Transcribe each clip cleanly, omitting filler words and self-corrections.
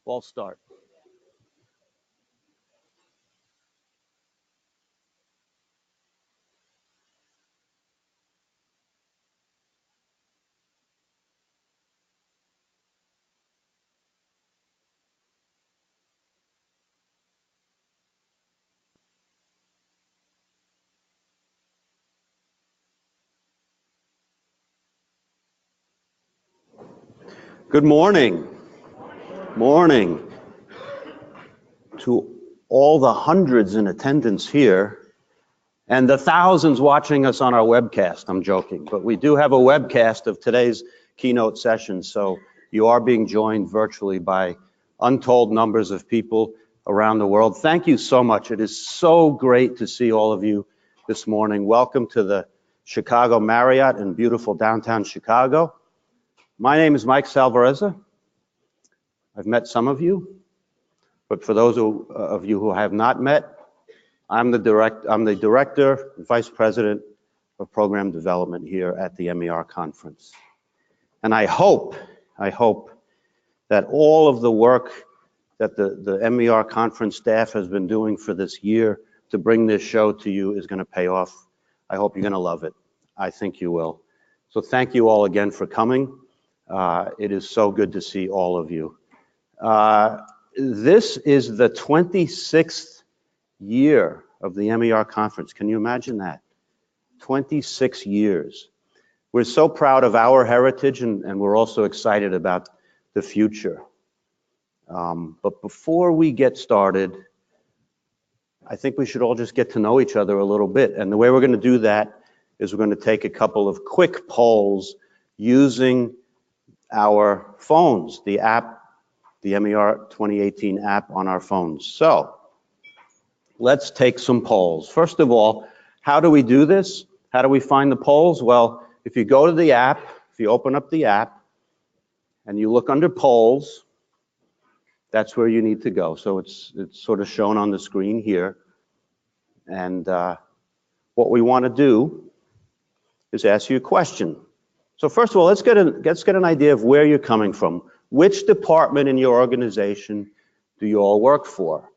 False start. Good morning. Morning to all the hundreds in attendance here and the thousands watching us on our webcast. I'm joking, but we do have a webcast of today's keynote session, so you are being joined virtually by untold numbers of people around the world. Thank you so much. It is so great to see all of you this morning. Welcome to the Chicago Marriott in beautiful downtown Chicago. My name is Mike Salvarezza. I've met some of you, but for those of you who I have not met, I'm the Director, Vice President of Program Development here at the MER Conference. And I hope that all of the work that the MER Conference staff has been doing for this year to bring this show to you is going to pay off. I hope you're going to love it. I think you will. So thank you all again for coming. It is so good to see all of you. This is the 26th year of the MER Conference. Can you imagine that? 26 years. We're so proud of our heritage and we're also excited about the future. But before we get started, I think we should all just get to know each other a little bit. And the way we're going to do that is we're going to take a couple of quick polls using our phones, the app, the MER 2018 app on our phones. So let's take some polls. First of all, how do we do this? How do we find the polls? Well, if you go to the app, if you open up the app and you look under polls, that's where you need to go. So it's sort of shown on the screen here. And what we want to do is ask you a question. So first of all, let's get an idea of where you're coming from. Which department in your organization do you all work for?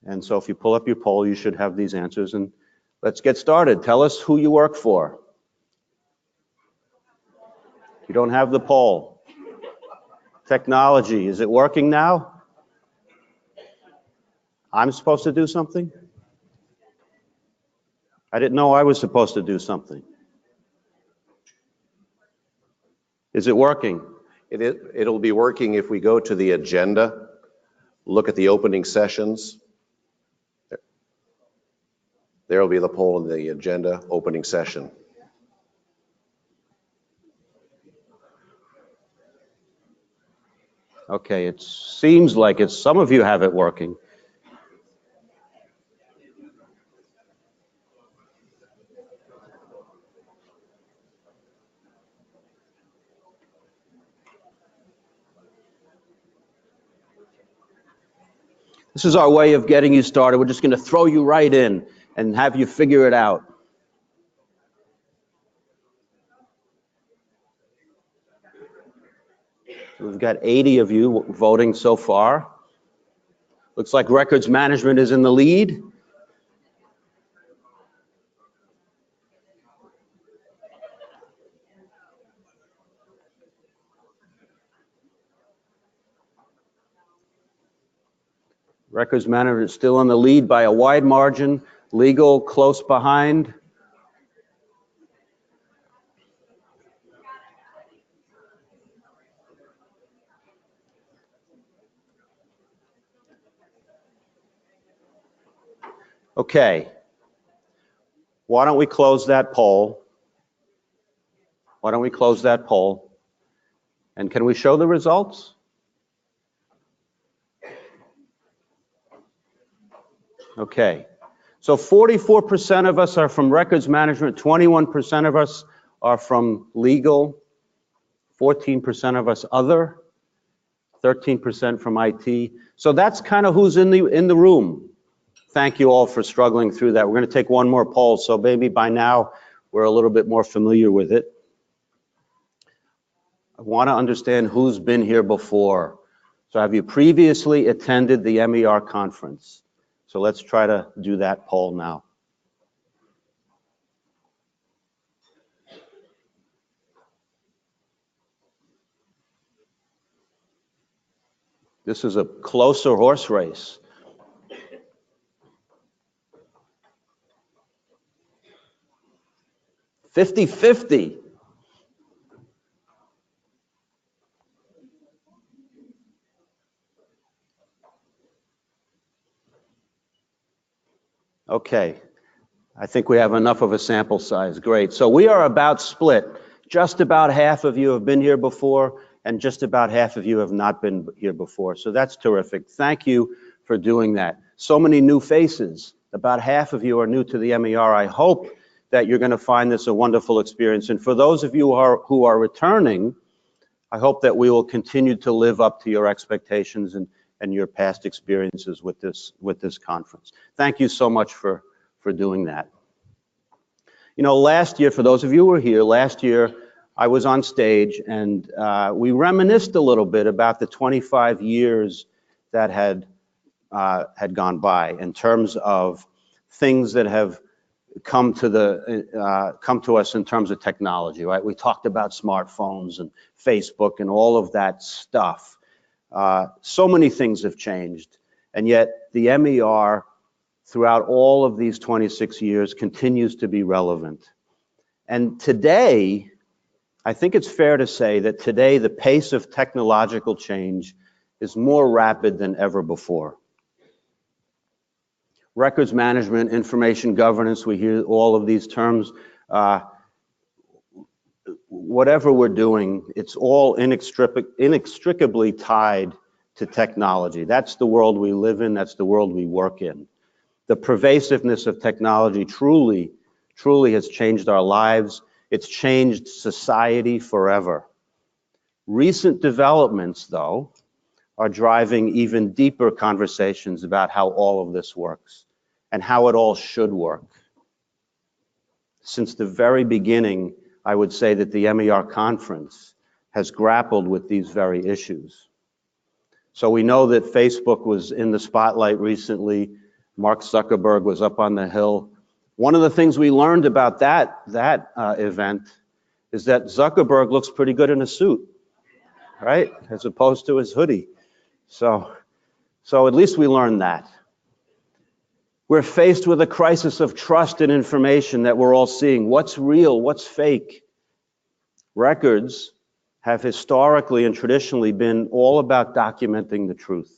And so if you pull up your poll, you should have these answers. And let's get started. Tell us who you work for. You don't have the poll. Technology, is it working now? I'm supposed to do something? I didn't know I was supposed to do something. Is it working? It'll be working if we go to the agenda, look at the opening sessions. There will be the poll in the agenda, opening session. Okay, it seems like some of you have it working. This is our way of getting you started. We're just going to throw you right in and have you figure it out. We've got 80 of you voting so far. Looks like records management is in the lead. Records management is still in the lead by a wide margin. Legal close behind. Okay. Why don't we close that poll? Why don't we close that poll? And can we show the results? Okay. So 44% of us are from records management, 21% of us are from legal, 14% of us other, 13% from IT. So that's kind of who's in the room. Thank you all for struggling through that. We're going to take one more poll, so maybe by now we're a little bit more familiar with it. I want to understand who's been here before. So have you previously attended the MER conference? So let's try to do that poll now. This is a closer horse race. "50-50." Okay, I think we have enough of a sample size. Great. So we are about split. Just about half of you have been here before, and just about half of you have not been here before. So that's terrific. Thank you for doing that. So many new faces. About half of you are new to the MER. I hope that you're going to find this a wonderful experience. And for those of you who are returning, I hope that we will continue to live up to your expectations and your past experiences with this conference. Thank you so much for doing that. You know, last year, for those of you who were here, last year I was on stage and we reminisced a little bit about the 25 years that had gone by in terms of things that have come to us in terms of technology, right? We talked about smartphones and Facebook and all of that stuff. So many things have changed, and yet the MER throughout all of these 26 years continues to be relevant. And today, I think it's fair to say that today the pace of technological change is more rapid than ever before. Records management, information governance, we hear all of these terms. Whatever we're doing, it's all inextricably tied to technology. That's the world we live in, that's the world we work in. The pervasiveness of technology truly has changed our lives. It's changed society forever. Recent developments, though, are driving even deeper conversations about how all of this works and how it all should work. Since the very beginning, I would say that the MER conference has grappled with these very issues. So we know that Facebook was in the spotlight recently. Mark Zuckerberg was up on the Hill. One of the things we learned about that event is that Zuckerberg looks pretty good in a suit, right? As opposed to his hoodie. So at least we learned that. We're faced with a crisis of trust in information that we're all seeing. What's real? What's fake? Records have historically and traditionally been all about documenting the truth.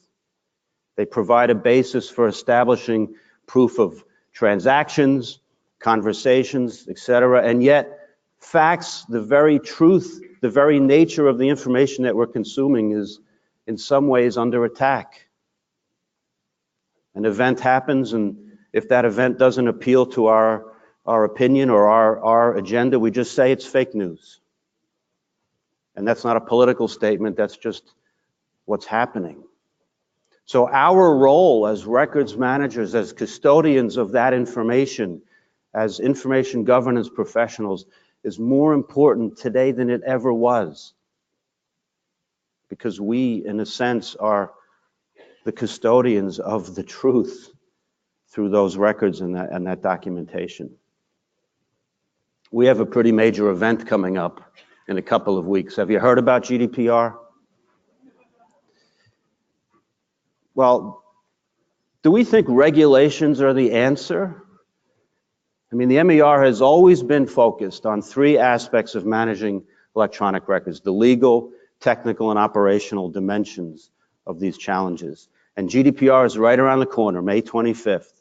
They provide a basis for establishing proof of transactions, conversations, etc. And yet, facts, the very truth, the very nature of the information that we're consuming is in some ways under attack. An event happens, and if that event doesn't appeal to our opinion or our agenda, we just say it's fake news. And that's not a political statement, that's just what's happening. So our role as records managers, as custodians of that information, as information governance professionals, is more important today than it ever was. Because we, in a sense, are the custodians of the truth through those records and that documentation. We have a pretty major event coming up in a couple of weeks. Have you heard about GDPR? Well, do we think regulations are the answer? I mean, the MER has always been focused on three aspects of managing electronic records: the legal, technical, and operational dimensions of these challenges. And GDPR is right around the corner, May 25th.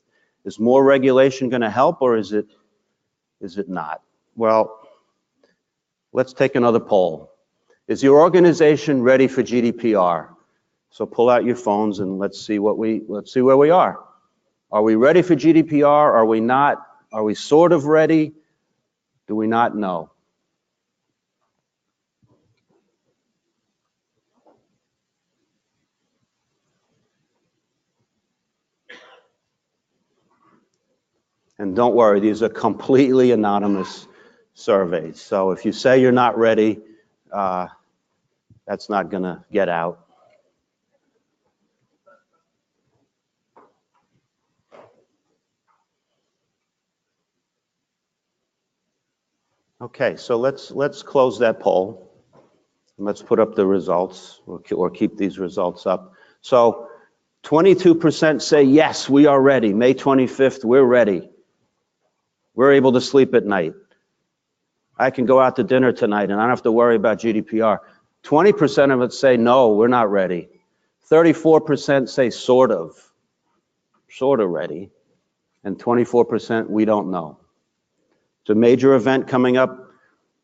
Is more regulation going to help, or is it not? Well, let's take another poll. Is your organization ready for GDPR? So pull out your phones and let's see where we are. Are we ready for GDPR? Are we not? Are we sort of ready? Do we not know? And don't worry, these are completely anonymous surveys. So if you say you're not ready, that's not going to get out. Okay, so let's close that poll. Let's put up the results, or keep these results up. So 22% say yes, we are ready. May 25th, we're ready. We're able to sleep at night. I can go out to dinner tonight and I don't have to worry about GDPR. 20% of it say no, we're not ready. 34% say sort of ready. And 24% we don't know. It's a major event coming up.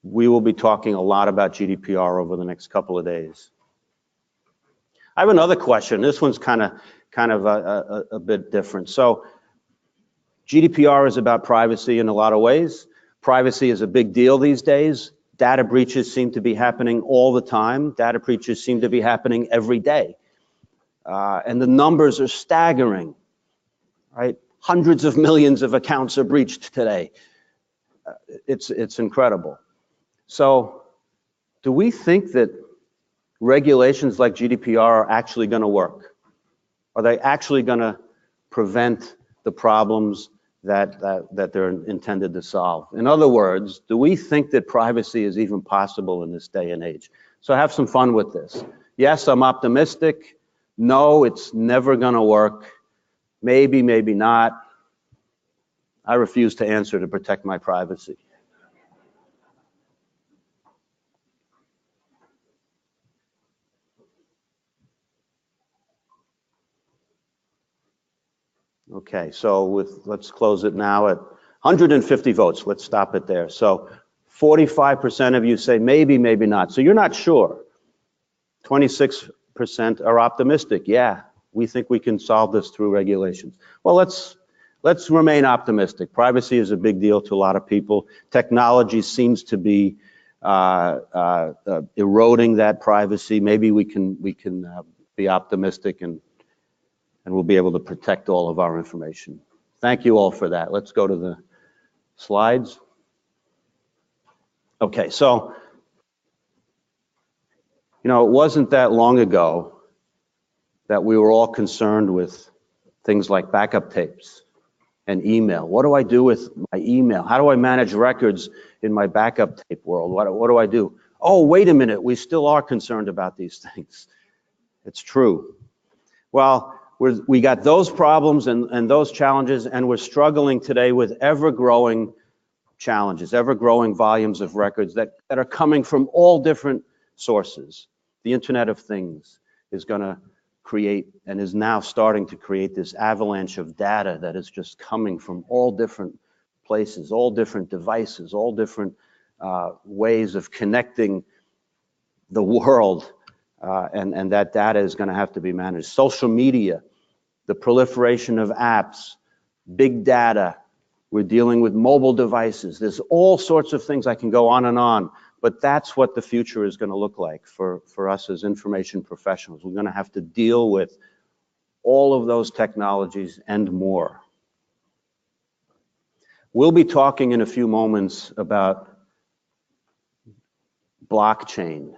We will be talking a lot about GDPR over the next couple of days. I have another question. This one's kind of a bit different. So GDPR is about privacy in a lot of ways. Privacy is a big deal these days. Data breaches seem to be happening all the time. Data breaches seem to be happening every day. And the numbers are staggering, right? Hundreds of millions of accounts are breached today. It's incredible. So do we think that regulations like GDPR are actually going to work? Are they actually going to prevent the problems that they're intended to solve? In other words, do we think that privacy is even possible in this day and age? So have some fun with this. Yes, I'm optimistic. No, it's never going to work. Maybe, maybe not. I refuse to answer to protect my privacy. Okay, so let's close it now at 150 votes. Let's stop it there. So 45% of you say maybe, maybe not. So you're not sure. 26% are optimistic. Yeah, we think we can solve this through regulations. Well, let's remain optimistic. Privacy is a big deal to a lot of people. Technology seems to be eroding that privacy. Maybe we can be optimistic and we'll be able to protect all of our information. Thank you all for that. Let's go to the slides. Okay, so, it wasn't that long ago that we were all concerned with things like backup tapes and email. What do I do with my email? How do I manage records in my backup tape world? What do I do? Oh, wait a minute, we still are concerned about these things. It's true. Well, we got those problems and those challenges, and we're struggling today with ever-growing challenges, ever-growing volumes of records that are coming from all different sources. The Internet of Things is going to create, and is now starting to create, this avalanche of data that is just coming from all different places, all different devices, all different ways of connecting the world, and that data is going to have to be managed. Social media, the proliferation of apps, big data, we're dealing with mobile devices. There's all sorts of things. I can go on, but that's what the future is going to look like for us as information professionals. We're going to have to deal with all of those technologies and more. We'll be talking in a few moments about blockchain.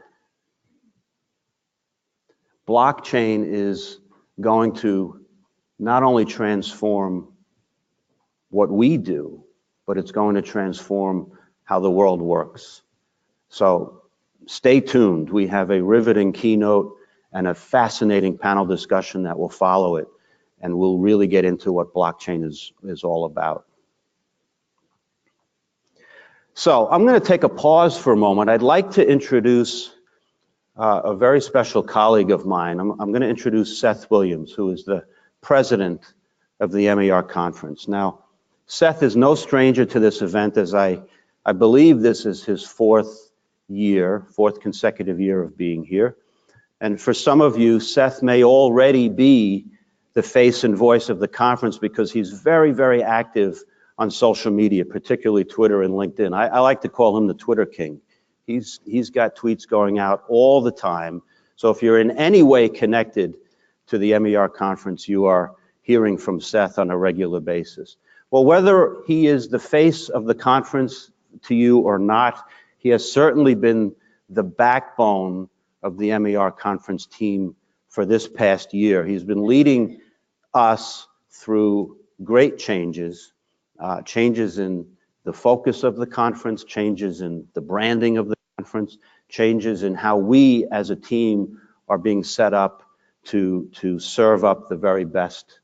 Blockchain is going to not only transform what we do, but it's going to transform how the world works. So stay tuned. We have a riveting keynote and a fascinating panel discussion that will follow it, and we'll really get into what blockchain is all about. So I'm going to take a pause for a moment. I'd like to introduce a very special colleague of mine. I'm going to introduce Seth Williams, who is the president of the MER Conference. Now, Seth is no stranger to this event, as I believe this is his fourth consecutive year of being here. And for some of you, Seth may already be the face and voice of the conference because he's very, very active on social media, particularly Twitter and LinkedIn. I like to call him the Twitter king. He's got tweets going out all the time. So if you're in any way connected to the MER conference, you are hearing from Seth on a regular basis. Well, whether he is the face of the conference to you or not, he has certainly been the backbone of the MER conference team for this past year. He's been leading us through great changes in the focus of the conference, changes in the branding of the conference, changes in how we as a team are being set up to serve up the very best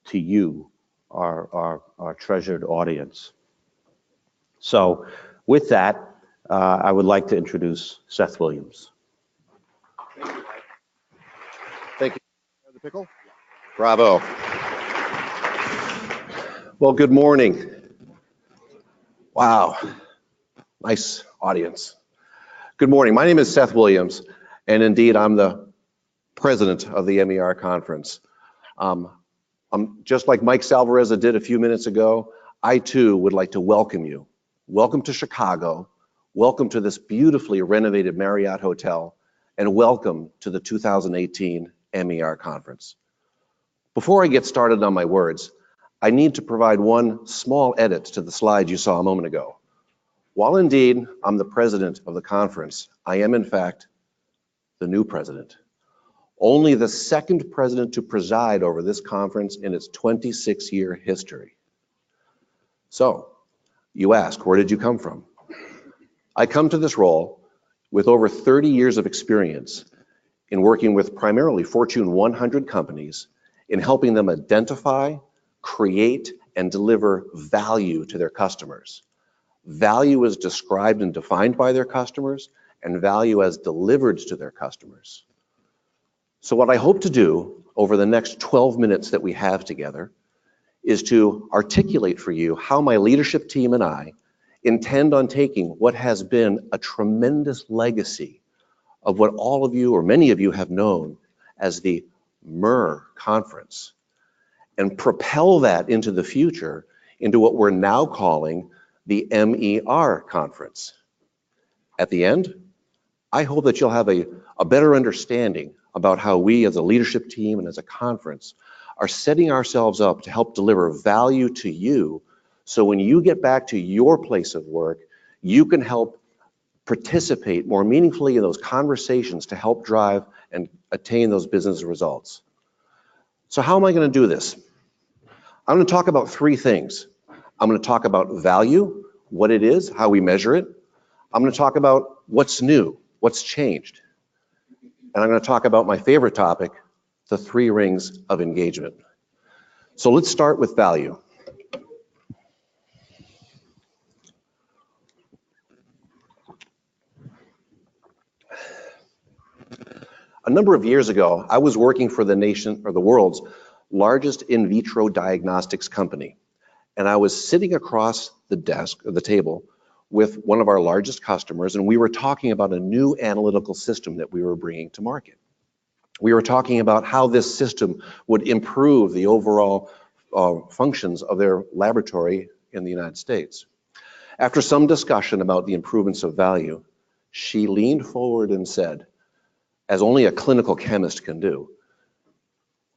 to you, our treasured audience. So with that, I would like to introduce Seth Williams. Thank you. The pickle? Bravo. Well, good morning. Wow, nice audience. Good morning. My name is Seth Williams, and indeed, I'm the president of the MER Conference. I'm just like Mike Salvarezza did a few minutes ago, I too would like to welcome you. Welcome to Chicago. Welcome to this beautifully renovated Marriott Hotel, and welcome to the 2018 MER Conference. Before I get started on my words, I need to provide one small edit to the slide you saw a moment ago. While indeed I'm the president of the conference, I am in fact the new president. Only the second president to preside over this conference in its 26-year history. So, you ask, where did you come from? I come to this role with over 30 years of experience in working with primarily Fortune 100 companies in helping them identify, create, and deliver value to their customers. Value is described and defined by their customers, and value as delivered to their customers. So what I hope to do over the next 12 minutes that we have together is to articulate for you how my leadership team and I intend on taking what has been a tremendous legacy of what all of you or many of you have known as the MER Conference and propel that into the future into what we're now calling the MER Conference. At the end, I hope that you'll have a better understanding about how we as a leadership team and as a conference are setting ourselves up to help deliver value to you, so when you get back to your place of work, you can help participate more meaningfully in those conversations to help drive and attain those business results. So how am I going to do this? I'm going to talk about three things. I'm going to talk about value, what it is, how we measure it. I'm going to talk about what's new, what's changed. And I'm going to talk about my favorite topic, the 3 rings of engagement. So let's start with value. A number of years ago, I was working for the world's largest in vitro diagnostics company. And I was sitting across the desk, or the table, with one of our largest customers, and we were talking about a new analytical system that we were bringing to market. We were talking about how this system would improve the overall functions of their laboratory in the United States. After some discussion about the improvements of value, she leaned forward and said, as only a clinical chemist can do,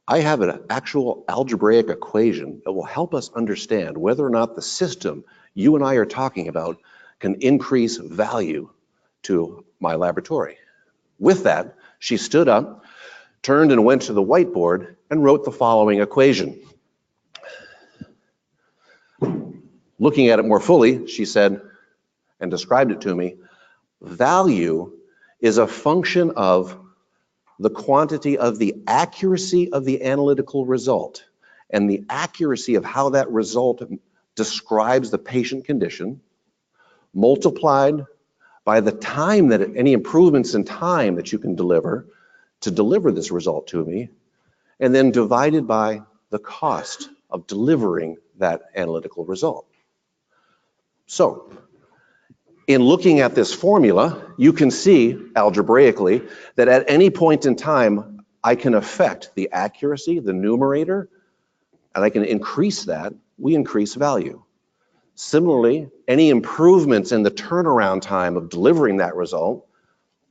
I have an actual algebraic equation that will help us understand whether or not the system you and I are talking about can increase value to my laboratory. With that, she stood up, turned and went to the whiteboard and wrote the following equation. Looking at it more fully, she said, and described it to me, value is a function of the quantity of the accuracy of the analytical result and the accuracy of how that result describes the patient condition, multiplied by the time that any improvements in time that you can deliver to deliver this result to me, and then divided by the cost of delivering that analytical result. So, in looking at this formula, you can see algebraically that at any point in time, I can affect the accuracy, the numerator, and I can increase that, we increase value. Similarly, any improvements in the turnaround time of delivering that result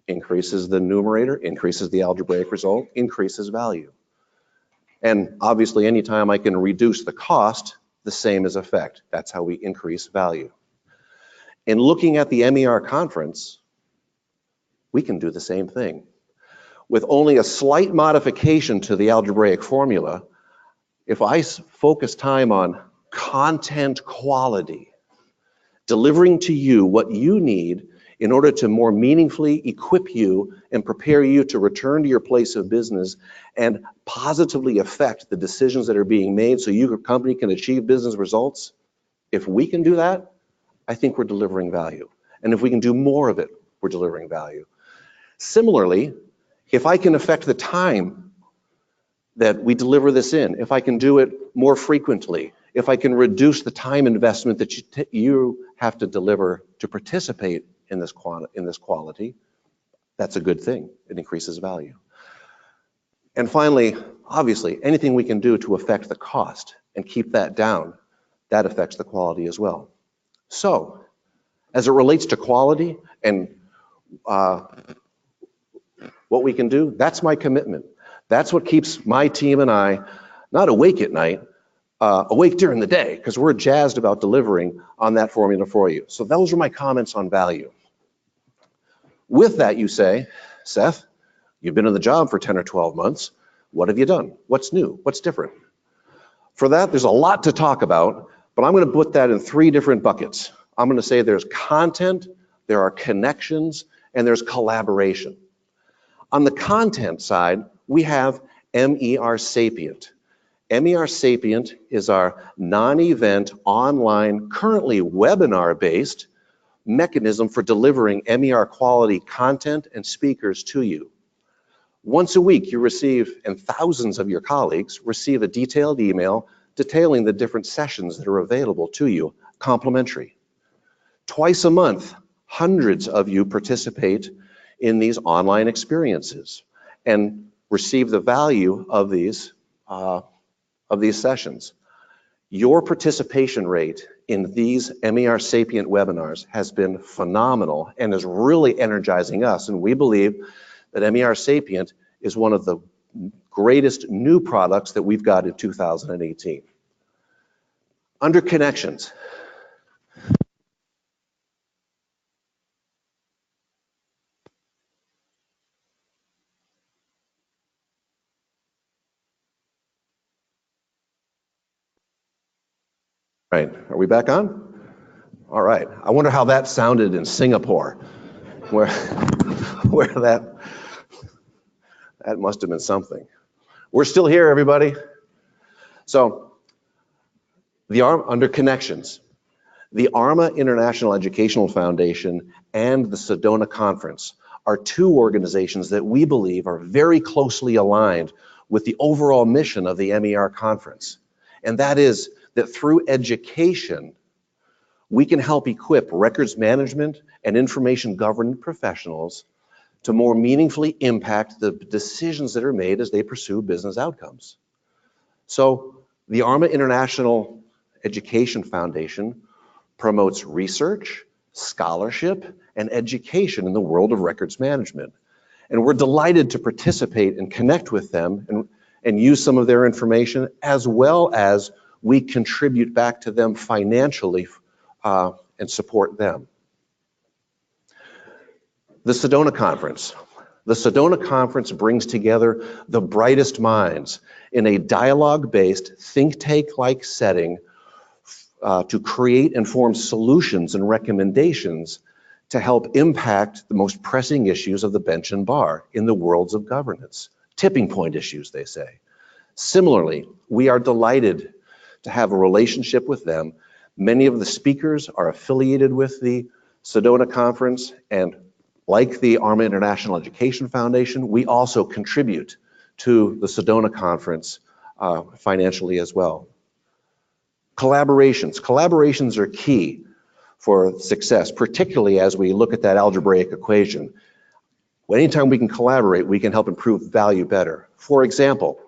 increases the numerator, increases the algebraic result, increases value. And obviously, anytime I can reduce the cost, the same is effect. That's how we increase value. In looking at the MER conference, we can do the same thing. With only a slight modification to the algebraic formula, if I focus time on content quality, delivering to you what you need in order to more meaningfully equip you and prepare you to return to your place of business and positively affect the decisions that are being made so your company can achieve business results. If we can do that, I think we're delivering value. And if we can do more of it, we're delivering value. Similarly, if I can affect the time that we deliver this in, if I can do it more frequently, if I can reduce the time investment that you have to deliver to participate in this quality, that's a good thing. It increases value. And finally, obviously, anything we can do to affect the cost and keep that down, that affects the quality as well. So, as it relates to quality and what we can do, that's my commitment. That's what keeps my team and I not awake at night, awake during the day, because we're jazzed about delivering on that formula for you. So those are my comments on value. With that, you say, Seth, you've been in the job for 10 or 12 months. What have you done? What's new? What's different? For that, there's a lot to talk about, but I'm going to put that in 3 different buckets. I'm going to say there's content, there are connections, and there's collaboration. On the content side, we have MER Sapient. MER Sapient is our non-event, online, currently webinar-based mechanism for delivering MER quality content and speakers to you. Once a week, you receive, and thousands of your colleagues receive, a detailed email detailing the different sessions that are available to you, complimentary. Twice a month, hundreds of you participate in these online experiences and receive the value of these sessions. Your participation rate in these MER Sapient webinars has been phenomenal and is really energizing us, and we believe that MER Sapient is one of the greatest new products that we've got in 2018. Under connections, right, are we back on? All right, I wonder how that sounded in Singapore, where that must have been something. We're still here, everybody. So, under connections, the ARMA International Educational Foundation and the Sedona Conference are 2 organizations that we believe are very closely aligned with the overall mission of the MER Conference. And that is that through education, we can help equip records management and information governance professionals to more meaningfully impact the decisions that are made as they pursue business outcomes. So the ARMA International Education Foundation promotes research, scholarship, and education in the world of records management. And we're delighted to participate and connect with them and use some of their information, as well as we contribute back to them financially and support them. The Sedona Conference. The Sedona Conference brings together the brightest minds in a dialogue-based, think tank-like setting to create and form solutions and recommendations to help impact the most pressing issues of the bench and bar in the worlds of governance. Tipping point issues, they say. Similarly, we are delighted to have a relationship with them. Many of the speakers are affiliated with the Sedona Conference, and like the ARMA International Education Foundation, we also contribute to the Sedona Conference financially as well. Collaborations. Collaborations are key for success, particularly as we look at that algebraic equation. Anytime we can collaborate, we can help improve value better. For example,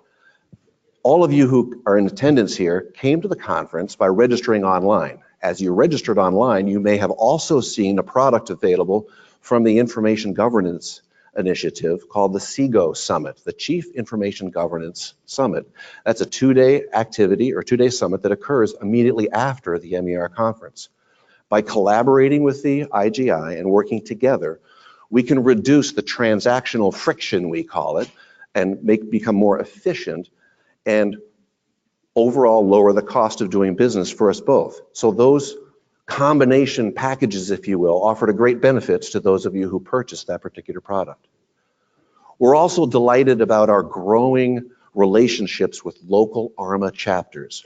all of you who are in attendance here came to the conference by registering online. As you registered online, you may have also seen a product available from the Information Governance Initiative called the CIGO Summit, the Chief Information Governance Summit. That's a 2-day activity or 2-day summit that occurs immediately after the MER conference. By collaborating with the IGI and working together, we can reduce the transactional friction, we call it, and become more efficient and overall lower the cost of doing business for us both. So those combination packages, if you will, offered a great benefits to those of you who purchased that particular product. We're also delighted about our growing relationships with local ARMA chapters.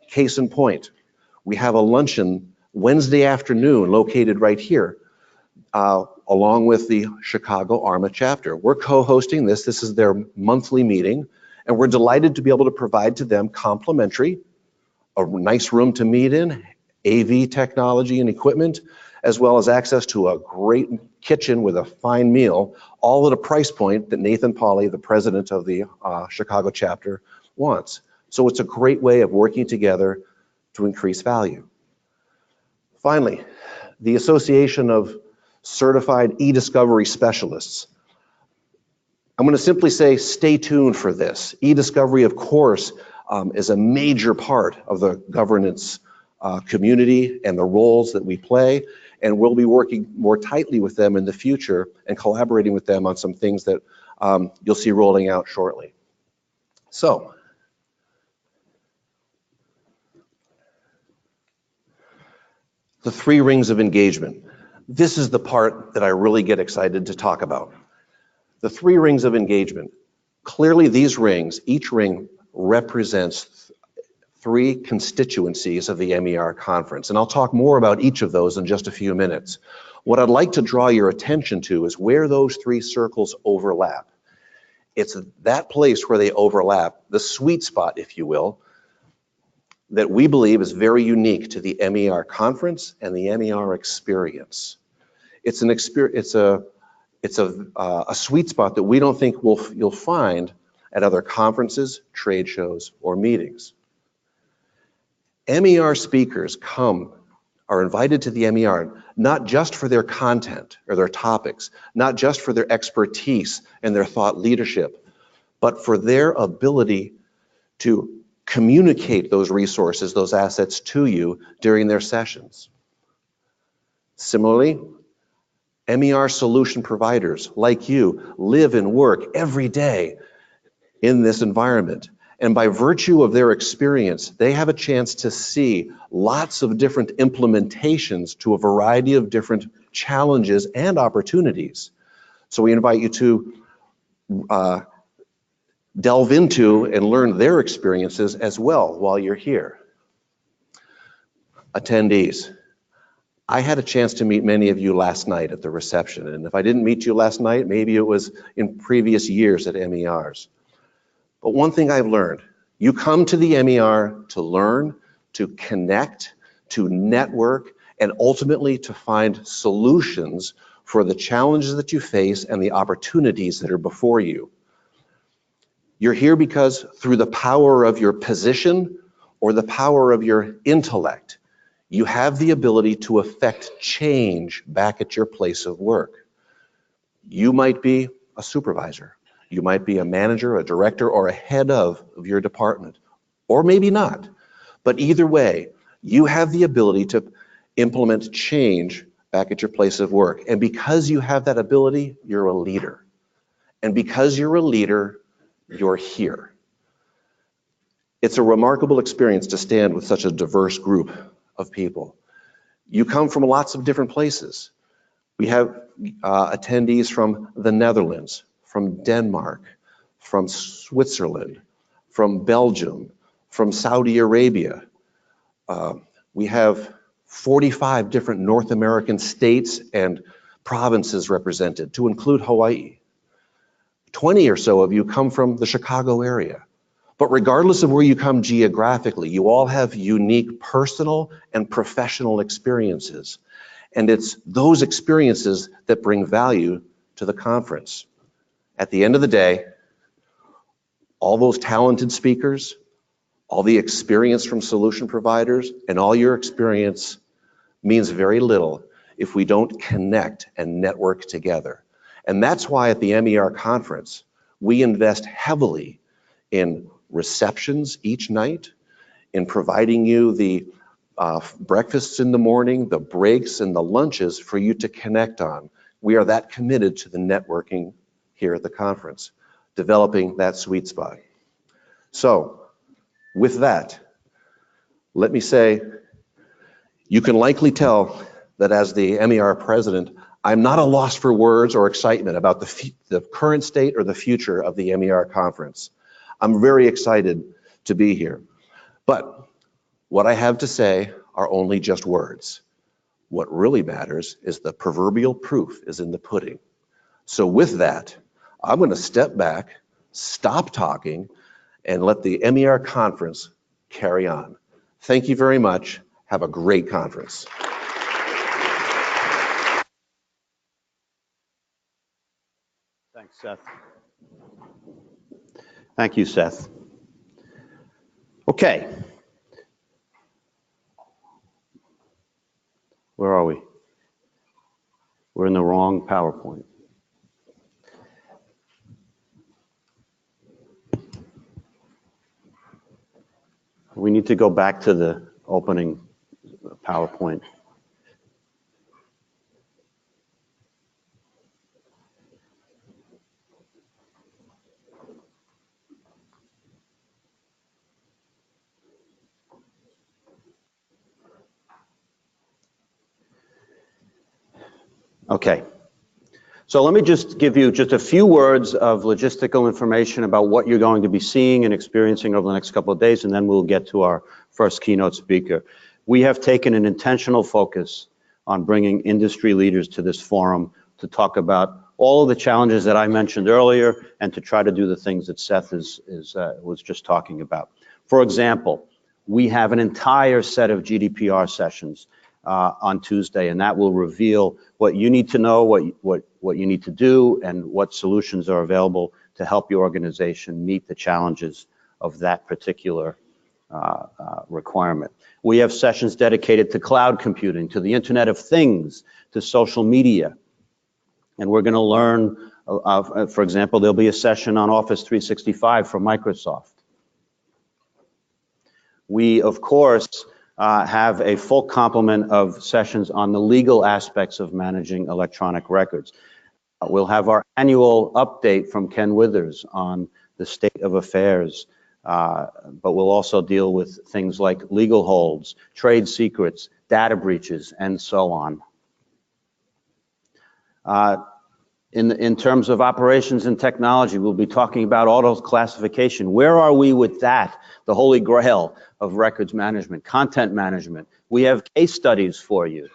Case in point, we have a luncheon Wednesday afternoon located right here, along with the Chicago ARMA chapter. We're co-hosting this. This is their monthly meeting, and we're delighted to be able to provide to them complimentary, a nice room to meet in, AV technology and equipment, as well as access to a great kitchen with a fine meal, all at a price point that Nathan Pauly, the president of the Chicago chapter, wants. So it's a great way of working together to increase value. Finally, the Association of Certified E-Discovery Specialists. I'm going to simply say stay tuned for this. E-discovery, of course, is a major part of the governance community and the roles that we play, and we'll be working more tightly with them in the future and collaborating with them on some things that you'll see rolling out shortly. So, the 3 rings of engagement. This is the part that I really get excited to talk about. The 3 rings of engagement. Clearly these rings, each ring represents 3 constituencies of the MER conference, and I'll talk more about each of those in just a few minutes. What I'd like to draw your attention to is where those 3 circles overlap. It's that place where they overlap, the sweet spot, if you will, that we believe is very unique to the MER conference and the MER experience. It's a sweet spot that we don't think you'll find at other conferences, trade shows, or meetings. MER speakers are invited to the MER not just for their content or their topics, not just for their expertise and their thought leadership, but for their ability to communicate those resources, those assets to you during their sessions. Similarly, MER solution providers like you live and work every day in this environment. And by virtue of their experience, they have a chance to see lots of different implementations to a variety of different challenges and opportunities. So we invite you to delve into and learn their experiences as well while you're here. Attendees. I had a chance to meet many of you last night at the reception, and if I didn't meet you last night, maybe it was in previous years at MERs. But one thing I've learned, you come to the MER to learn, to connect, to network, and ultimately to find solutions for the challenges that you face and the opportunities that are before you. You're here because through the power of your position or the power of your intellect, you have the ability to affect change back at your place of work. You might be a supervisor. You might be a manager, a director, or a head of your department, or maybe not. But either way, you have the ability to implement change back at your place of work. And because you have that ability, you're a leader. And because you're a leader, you're here. It's a remarkable experience to stand with such a diverse group of people. You come from lots of different places. We have attendees from the Netherlands, from Denmark, from Switzerland, from Belgium, from Saudi Arabia. We have 45 different North American states and provinces represented, to include Hawaii. 20 or so of you come from the Chicago area. But regardless of where you come geographically, you all have unique personal and professional experiences. And it's those experiences that bring value to the conference. At the end of the day, all those talented speakers, all the experience from solution providers, and all your experience means very little if we don't connect and network together. And that's why at the MER conference, we invest heavily in receptions each night, in providing you the breakfasts in the morning, the breaks, and the lunches for you to connect on. We are that committed to the networking here at the conference, developing that sweet spot. So, with that, let me say, You can likely tell that as the MER president, I'm not a loss for words or excitement about the current state or the future of the MER conference. I'm very excited to be here. But what I have to say are only just words. What really matters is the proverbial proof is in the pudding. So with that, I'm going to step back, stop talking, and let the MER conference carry on. Thank you very much. Have a great conference. Thanks, Seth. Thank you, Seth. Okay. Where are we? We're in the wrong PowerPoint. We need to go back to the opening PowerPoint. Okay. So let me just give you just a few words of logistical information about what you're going to be seeing and experiencing over the next couple of days, and then we'll get to our first keynote speaker. We have taken an intentional focus on bringing industry leaders to this forum to talk about all of the challenges that I mentioned earlier and to try to do the things that Seth was just talking about. For example, we have an entire set of GDPR sessions on Tuesday, and that will reveal what you need to know, what you need to do, and what solutions are available to help your organization meet the challenges of that particular requirement. We have sessions dedicated to cloud computing, to the Internet of Things, to social media, and we're going to learn, for example, there'll be a session on Office 365 from Microsoft. We, of course, have a full complement of sessions on the legal aspects of managing electronic records. We'll have our annual update from Ken Withers on the state of affairs, but we'll also deal with things like legal holds, trade secrets, data breaches, and so on. In terms of operations and technology, we'll be talking about auto classification. Where are we with that? The holy grail of records management, content management. We have case studies for you,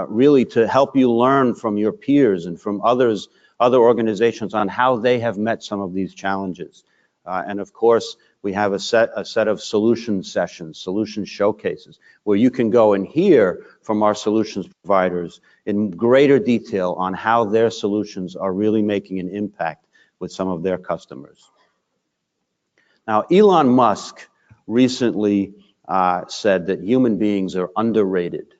really to help you learn from your peers and from other organizations on how they have met some of these challenges. And of course, we have a set of solution sessions, solution showcases, where you can go and hear from our solutions providers in greater detail on how their solutions are really making an impact with some of their customers. Now, Elon Musk recently said that human beings are underrated.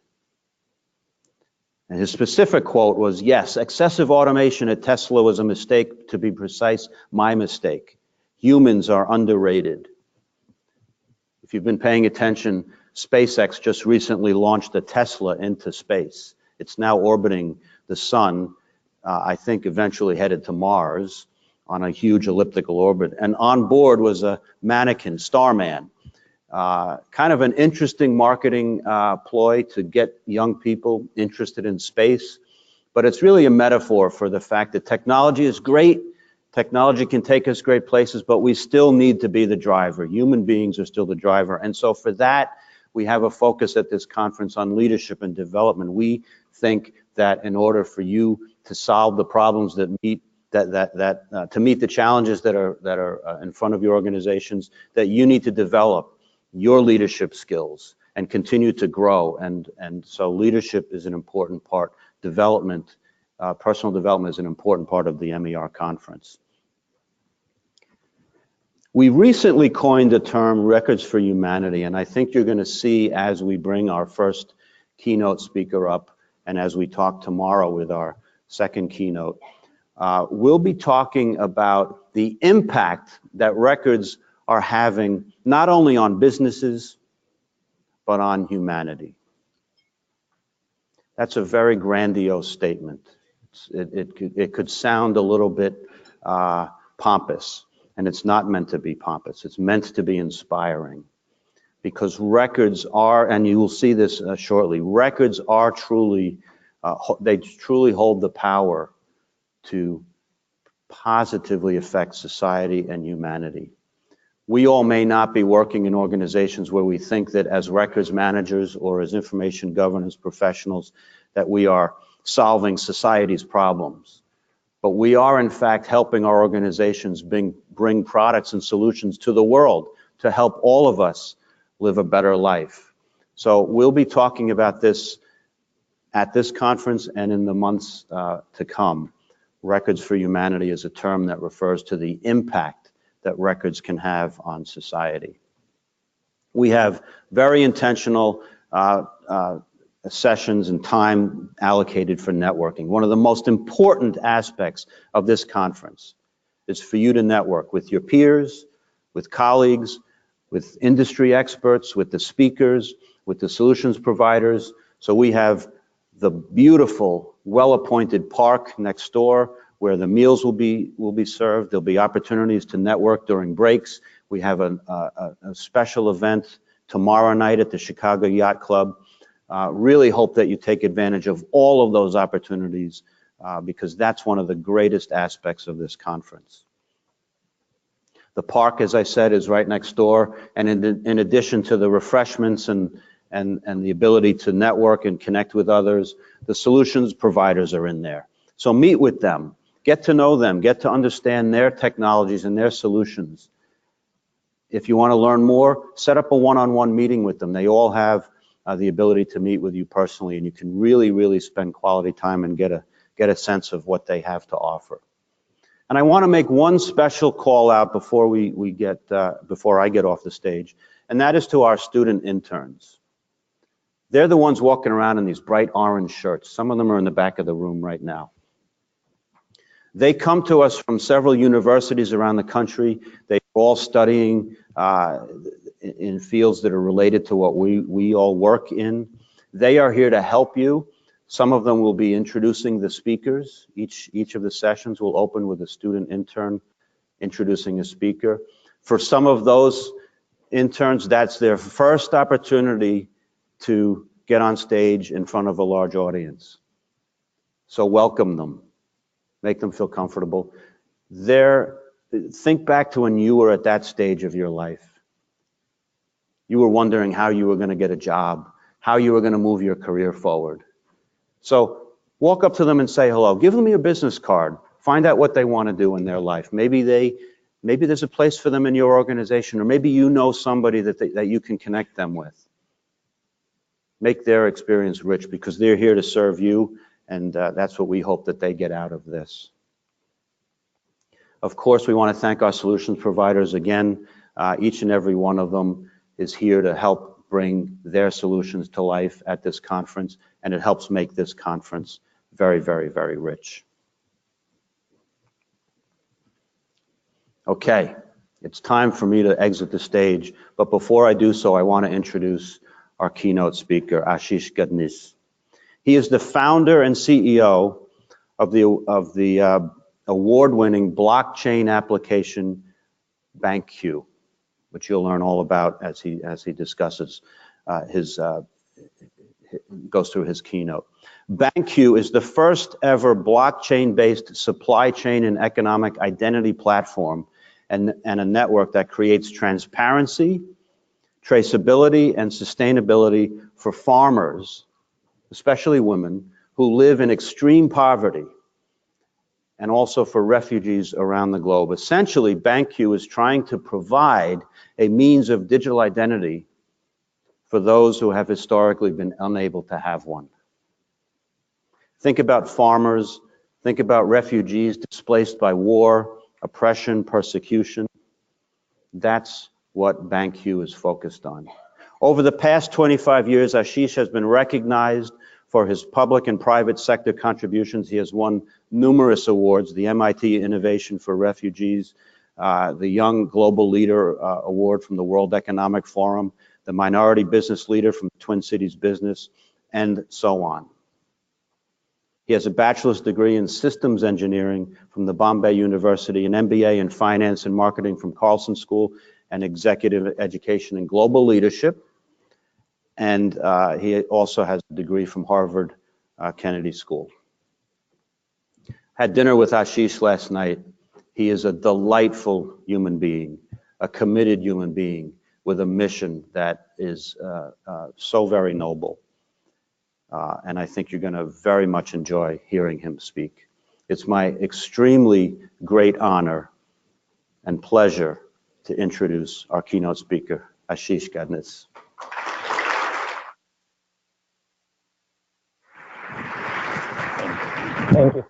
And his specific quote was, "Yes, excessive automation at Tesla was a mistake. To be precise, my mistake. Humans are underrated." If you've been paying attention, SpaceX just recently launched a Tesla into space. It's now orbiting the sun, I think eventually headed to Mars on a huge elliptical orbit. And on board was a mannequin, Starman. Kind of an interesting marketing ploy to get young people interested in space. But it's really a metaphor for the fact that technology is great. Technology can take us great places, but we still need to be the driver. Human beings are still the driver. And so for that, we have a focus at this conference on leadership and development. We think that in order for you to solve the problems that meet to meet the challenges that are in front of your organizations, that you need to develop your leadership skills and continue to grow. And so leadership is an important part. Development, personal development is an important part of the MER conference. We recently coined the term records for humanity, and I think you're going to see as we bring our first keynote speaker up and as we talk tomorrow with our second keynote, we'll be talking about the impact that records are having not only on businesses, but on humanity. That's a very grandiose statement. It could sound a little bit pompous, and it's not meant to be pompous. It's meant to be inspiring. because records are, and you will see this shortly, records are truly, they truly hold the power to positively affect society and humanity. We all may not be working in organizations where we think that as records managers or as information governance professionals that we are solving society's problems. But we are in fact helping our organizations bring products and solutions to the world to help all of us live a better life. So we'll be talking about this at this conference and in the months to come. Records for Humanity is a term that refers to the impact that records can have on society. We have very intentional sessions and time allocated for networking. One of the most important aspects of this conference is for you to network with your peers, with colleagues, with industry experts, with the speakers, with the solutions providers. So we have the beautiful, well-appointed park next door where the meals will be served. There'll be opportunities to network during breaks. We have a special event tomorrow night at the Chicago Yacht Club. Really hope that you take advantage of all of those opportunities because that's one of the greatest aspects of this conference. The park, as I said, is right next door, and in addition to the refreshments and the ability to network and connect with others, the solutions providers are in there. So meet with them, get to know them, get to understand their technologies and their solutions. If you want to learn more, set up a one-on-one meeting with them. They all have the ability to meet with you personally, and you can really, really spend quality time and get a sense of what they have to offer. And I want to make one special call out before before I get off the stage, and that is to our student interns. They're the ones walking around in these bright orange shirts. Some of them are in the back of the room right now. They come to us from several universities around the country. They're all studying in fields that are related to what we all work in. They are here to help you. Some of them will be introducing the speakers. Each of the sessions will open with a student intern introducing a speaker. For some of those interns, that's their first opportunity to get on stage in front of a large audience. So welcome them, make them feel comfortable. Think back to when you were at that stage of your life. You were wondering how you were going to get a job, how you were going to move your career forward. So walk up to them and say hello. Give them your business card. Find out what they want to do in their life. Maybe there's a place for them in your organization, or maybe you know somebody that you can connect them with. Make their experience rich because they're here to serve you, and that's what we hope that they get out of this. Of course, we want to thank our solutions providers again. Each and every one of them is here to help bring their solutions to life at this conference, and it helps make this conference very, very, very rich. Okay, it's time for me to exit the stage, but before I do so, I want to introduce our keynote speaker, Ashish Gadnis. He is the founder and CEO of the award-winning blockchain application BankQ, which you'll learn all about as he discusses goes through his keynote. BankQ is the first ever blockchain-based supply chain and economic identity platform and a network that creates transparency, traceability, and sustainability for farmers, especially women, who live in extreme poverty, and also for refugees around the globe. Essentially, BankQ is trying to provide a means of digital identity for those who have historically been unable to have one. Think about farmers, think about refugees displaced by war, oppression, persecution. That's what BankQ is focused on. Over the past 25 years, Ashish has been recognized for his public and private sector contributions. He has won numerous awards, the MIT Innovation for Refugees, the Young Global Leader Award from the World Economic Forum, the Minority Business Leader from Twin Cities Business, and so on. He has a bachelor's degree in systems engineering from the Bombay University, an MBA in finance and marketing from Carlson School, and executive education and global leadership. And he also has a degree from Harvard Kennedy School. Had dinner with Ashish last night. He is a delightful human being, a committed human being with a mission that is so very noble. And I think you're going to very much enjoy hearing him speak. It's my extremely great honor and pleasure to introduce our keynote speaker, Ashish Gadnis. Thank you.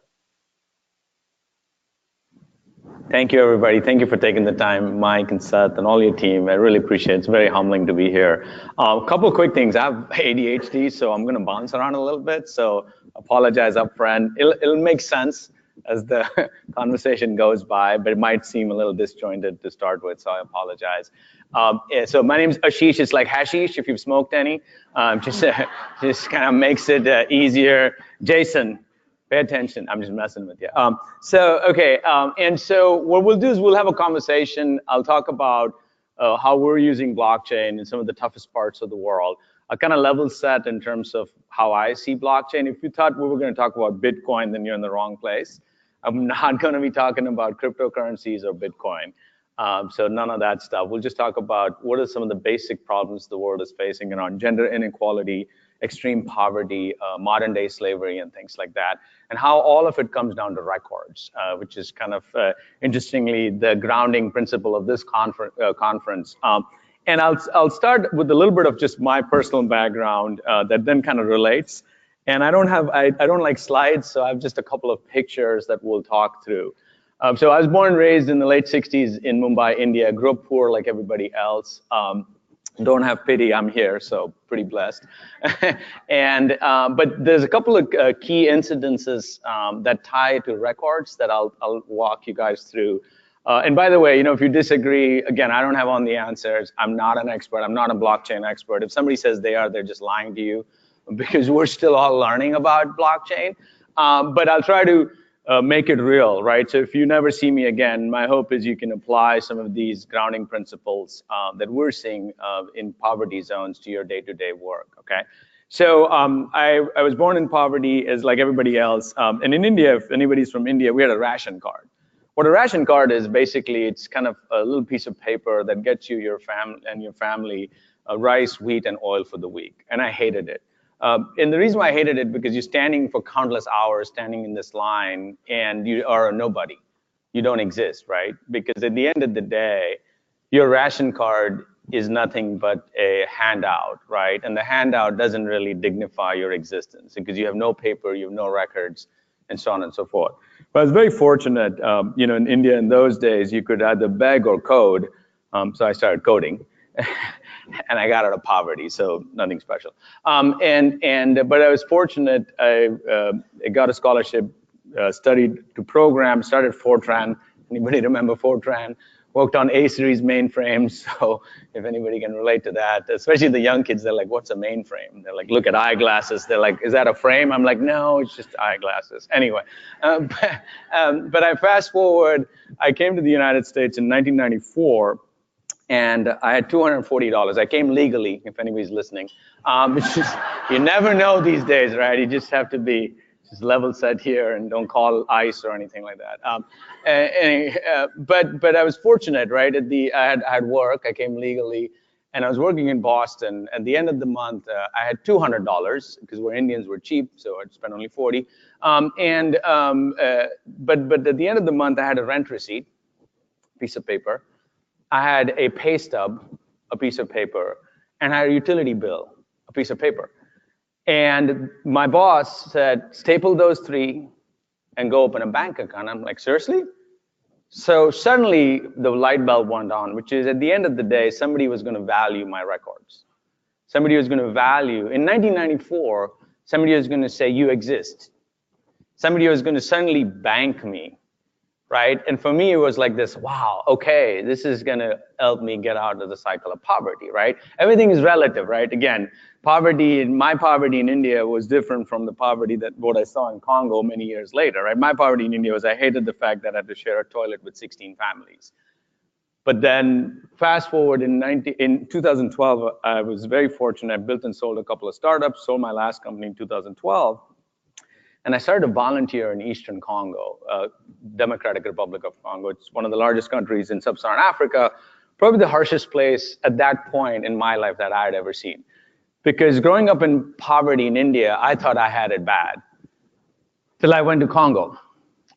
Thank you, everybody. Thank you for taking the time, Mike and Seth and all your team. I really appreciate it. It's very humbling to be here. A couple of quick things. I have ADHD, so I'm going to bounce around a little bit. So apologize up front. It'll make sense as the conversation goes by, but it might seem a little disjointed to start with, so I apologize. So my name is Ashish. It's like hashish if you've smoked any. Just kind of makes it easier. Jason. Pay attention. I'm just messing with you. And so what we'll do is we'll have a conversation. I'll talk about how we're using blockchain in some of the toughest parts of the world. I'll kind of level set in terms of how I see blockchain. If you thought we were going to talk about Bitcoin, then you're in the wrong place. I'm not going to be talking about cryptocurrencies or Bitcoin. So none of that stuff. We'll just talk about what are some of the basic problems the world is facing around gender inequality, extreme poverty, modern day slavery, and things like that, and how all of it comes down to records, which is kind of interestingly the grounding principle of this conference. And I'll start with a little bit of just my personal background that then kind of relates. And I don't like slides, so I have just a couple of pictures that we'll talk through. So I was born and raised in the late 60s in Mumbai, India. Grew up poor like everybody else. Don't have pity, I'm here, so pretty blessed. But there's a couple of key incidences that tie to records that I'll walk you guys through. And by the way, if you disagree, again, I don't have all the answers. I'm not an expert. I'm not a blockchain expert. If somebody says they are, they're just lying to you because we're still all learning about blockchain. But I'll try to make it real, right? So if you never see me again, my hope is you can apply some of these grounding principles that we're seeing in poverty zones to your day-to-day work, okay? So I was born in poverty as like everybody else. And in India, if anybody's from India, we had a ration card. What a ration card is, basically, it's kind of a little piece of paper that gets you your family rice, wheat, and oil for the week. And I hated it. And the reason why I hated it, because you're standing for countless hours, standing in this line, and you are a nobody. You don't exist, right? Because at the end of the day, your ration card is nothing but a handout, right? And the handout doesn't really dignify your existence because you have no paper, you have no records, and so on and so forth. But I was very fortunate, in India in those days, you could either beg or code. So I started coding. And I got out of poverty, so nothing special. But I was fortunate. I got a scholarship, studied to program, started Fortran. Anybody remember Fortran? Worked on A-series mainframes. So if anybody can relate to that, especially the young kids, they're like, "What's a mainframe?" They're like, "Look at eyeglasses." They're like, "Is that a frame?" I'm like, "No, it's just eyeglasses." Anyway, but I fast forward. I came to the United States in 1994. And I had $240. I came legally, if anybody's listening. It's just, you never know these days, right? You just have to be just level set here and don't call ICE or anything like that. But I was fortunate, right? I had work. I came legally, and I was working in Boston. At the end of the month, I had $200 because we're Indians, we're cheap, so I'd spend only 40. But at the end of the month, I had a rent receipt, piece of paper. I had a pay stub, a piece of paper, and I had a utility bill, a piece of paper. And my boss said, staple those three and go open a bank account. I'm like, seriously? So suddenly the light bulb went on, which is at the end of the day, somebody was going to value my records. Somebody was going to value, in 1994, somebody was going to say, you exist. Somebody was going to suddenly bank me. Right? And for me, it was like this, wow, okay, this is going to help me get out of the cycle of poverty, right? Everything is relative, right? Again, my poverty in India was different from the poverty what I saw in Congo many years later, right? My poverty in India was I hated the fact that I had to share a toilet with 16 families. But then fast forward in 2012, I was very fortunate. I built and sold a couple of startups, sold my last company in 2012. And I started to volunteer in Eastern Congo, Democratic Republic of Congo. It's one of the largest countries in sub-Saharan Africa, probably the harshest place at that point in my life that I had ever seen. Because growing up in poverty in India, I thought I had it bad, till I went to Congo.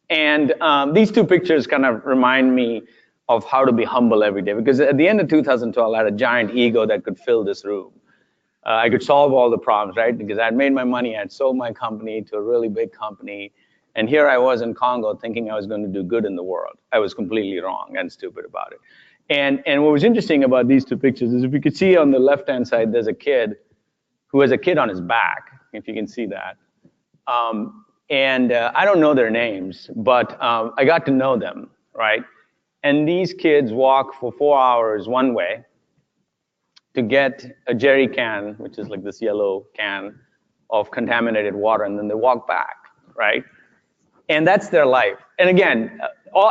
And these two pictures kind of remind me of how to be humble every day. Because at the end of 2012, I had a giant ego that could fill this room. I could solve all the problems, right? Because I had made my money, I had sold my company to a really big company. And here I was in Congo thinking I was going to do good in the world. I was completely wrong and stupid about it. And what was interesting about these two pictures is if you could see on the left-hand side, there's a kid who has a kid on his back, if you can see that. I don't know their names, but I got to know them, right? And these kids walk for 4 hours one way to get a jerry can, which is like this yellow can of contaminated water, and then they walk back, right? And that's their life. And again,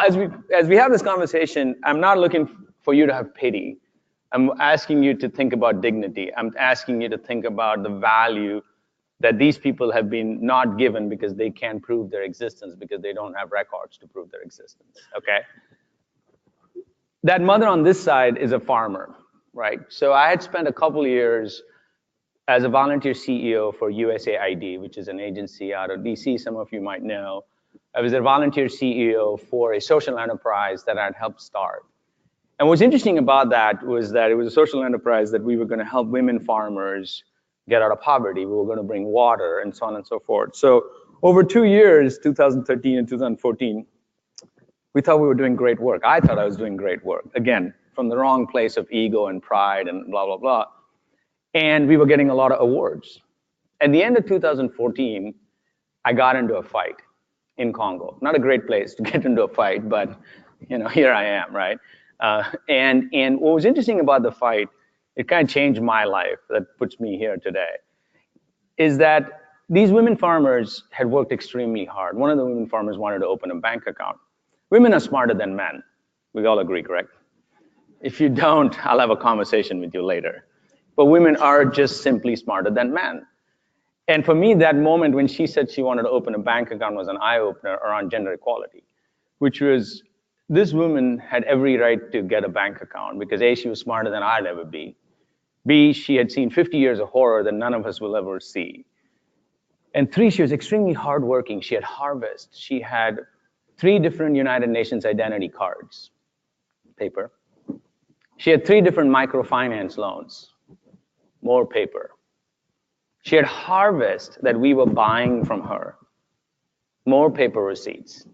as we have this conversation, I'm not looking for you to have pity. I'm asking you to think about dignity. I'm asking you to think about the value that these people have been not given because they can't prove their existence, because they don't have records to prove their existence, okay? That mother on this side is a farmer, right? So I had spent a couple of years as a volunteer CEO for USAID, which is an agency out of DC, some of you might know. I was a volunteer CEO for a social enterprise that I'd helped start. And what's interesting about that was that it was a social enterprise that we were going to help women farmers get out of poverty. We were going to bring water and so on and so forth. So over 2 years, 2013 and 2014, we thought we were doing great work. I thought I was doing great work. Again, from the wrong place of ego and pride and blah, blah, blah. And we were getting a lot of awards. At the end of 2014, I got into a fight in Congo. Not a great place to get into a fight, but you know, here I am, right? And what was interesting about the fight, it kind of changed my life, that puts me here today, is that these women farmers had worked extremely hard. One of the women farmers wanted to open a bank account. Women are smarter than men. We all agree, correct? If you don't, I'll have a conversation with you later. But women are just simply smarter than men. And for me, that moment when she said she wanted to open a bank account was an eye-opener around gender equality, which was this woman had every right to get a bank account because A, she was smarter than I'd ever be. B, she had seen 50 years of horror that none of us will ever see. And 3, she was extremely hardworking. She had Harvest. She had 3 different United Nations identity cards, paper. She had 3 different microfinance loans, more paper. She had Harvest that we were buying from her, more paper receipts.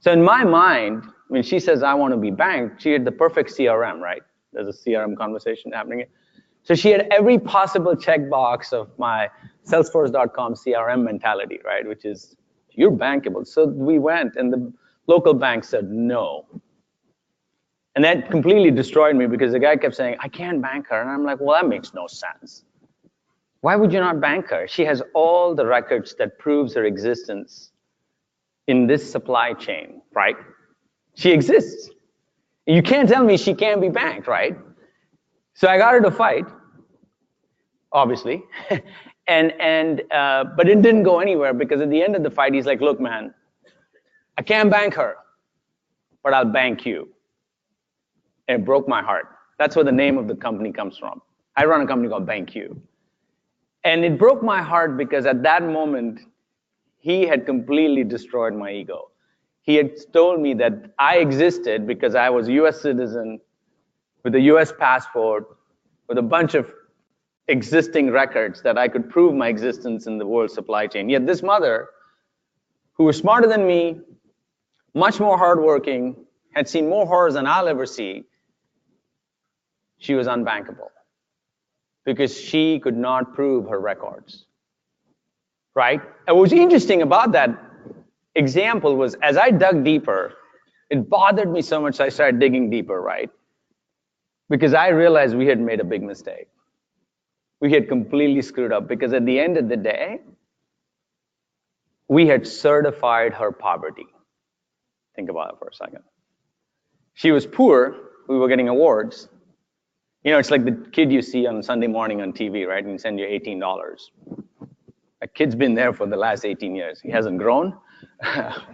So in my mind, when she says, I want to be banked, she had the perfect CRM, right? There's a CRM conversation happening. So she had every possible checkbox of my Salesforce.com CRM mentality, right? Which is, you're bankable. So we went, and the local bank said no. And that completely destroyed me because the guy kept saying, I can't bank her. And I'm like, well, that makes no sense. Why would you not bank her? She has all the records that proves her existence in this supply chain, right? She exists. You can't tell me she can't be banked, right? So I got her to fight, obviously, but it didn't go anywhere because at the end of the fight, he's like, look, man, I can't bank her, but I'll bank you. And it broke my heart. That's where the name of the company comes from. I run a company called BankQ. And it broke my heart because at that moment, he had completely destroyed my ego. He had told me that I existed because I was a US citizen with a US passport, with a bunch of existing records that I could prove my existence in the world supply chain. Yet this mother, who was smarter than me, much more hardworking, had seen more horrors than I'll ever see, she was unbankable because she could not prove her records, right? And what was interesting about that example was as I dug deeper, it bothered me so much I started digging deeper, right? Because I realized we had made a big mistake. We had completely screwed up because at the end of the day, we had certified her poverty. Think about it for a second. She was poor, we were getting awards, You know, it's like the kid you see on Sunday morning on TV, right? And send you $18. A kid's been there for the last 18 years. He hasn't grown.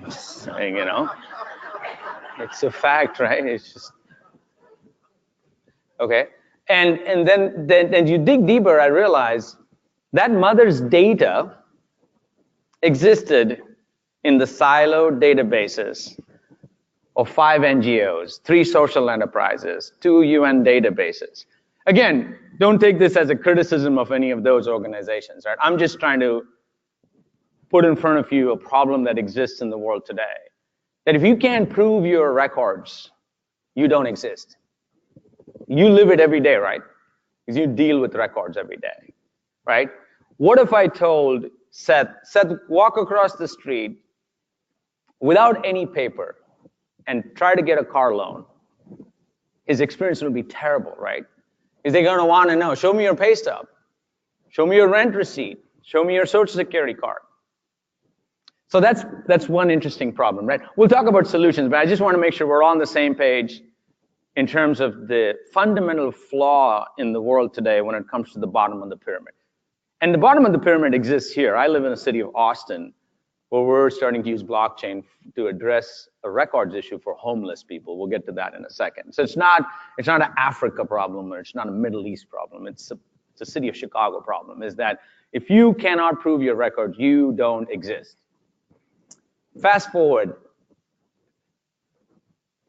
Just saying, you know, it's a fact, right? It's just, okay. And then you dig deeper, I realize that mother's data existed in the siloed databases of 5 NGOs, 3 social enterprises, 2 UN databases. Again, don't take this as a criticism of any of those organizations, right? I'm just trying to put in front of you a problem that exists in the world today. That if you can't prove your records, you don't exist. You live it every day, right? Because you deal with records every day, right? What if I told Seth, walk across the street without any paper and try to get a car loan? His experience will be terrible, right? Is they gonna wanna know, show me your pay stub, show me your rent receipt, show me your social security card. So that's one interesting problem, right? We'll talk about solutions, but I just wanna make sure we're on the same page in terms of the fundamental flaw in the world today when it comes to the bottom of the pyramid. And the bottom of the pyramid exists here. I live in the city of Austin, where we're starting to use blockchain to address a records issue for homeless people. We'll get to that in a second. So it's not an Africa problem, or it's not a Middle East problem. It's a city of Chicago problem, is that if you cannot prove your records, you don't exist. Fast forward.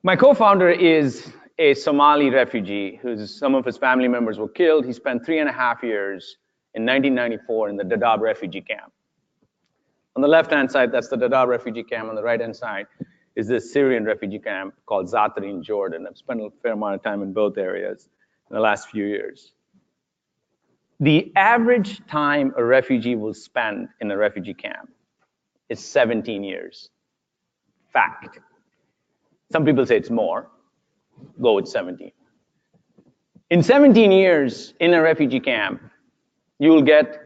My co-founder is a Somali refugee some of his family members were killed. He spent 3.5 years in 1994 in the Dadaab refugee camp. On the left-hand side, that's the Dadaab refugee camp. On the right-hand side is this Syrian refugee camp called Zatari in Jordan. I've spent a fair amount of time in both areas in the last few years. The average time a refugee will spend in a refugee camp is 17 years. Fact. Some people say it's more. Go with 17. In 17 years in a refugee camp, you will get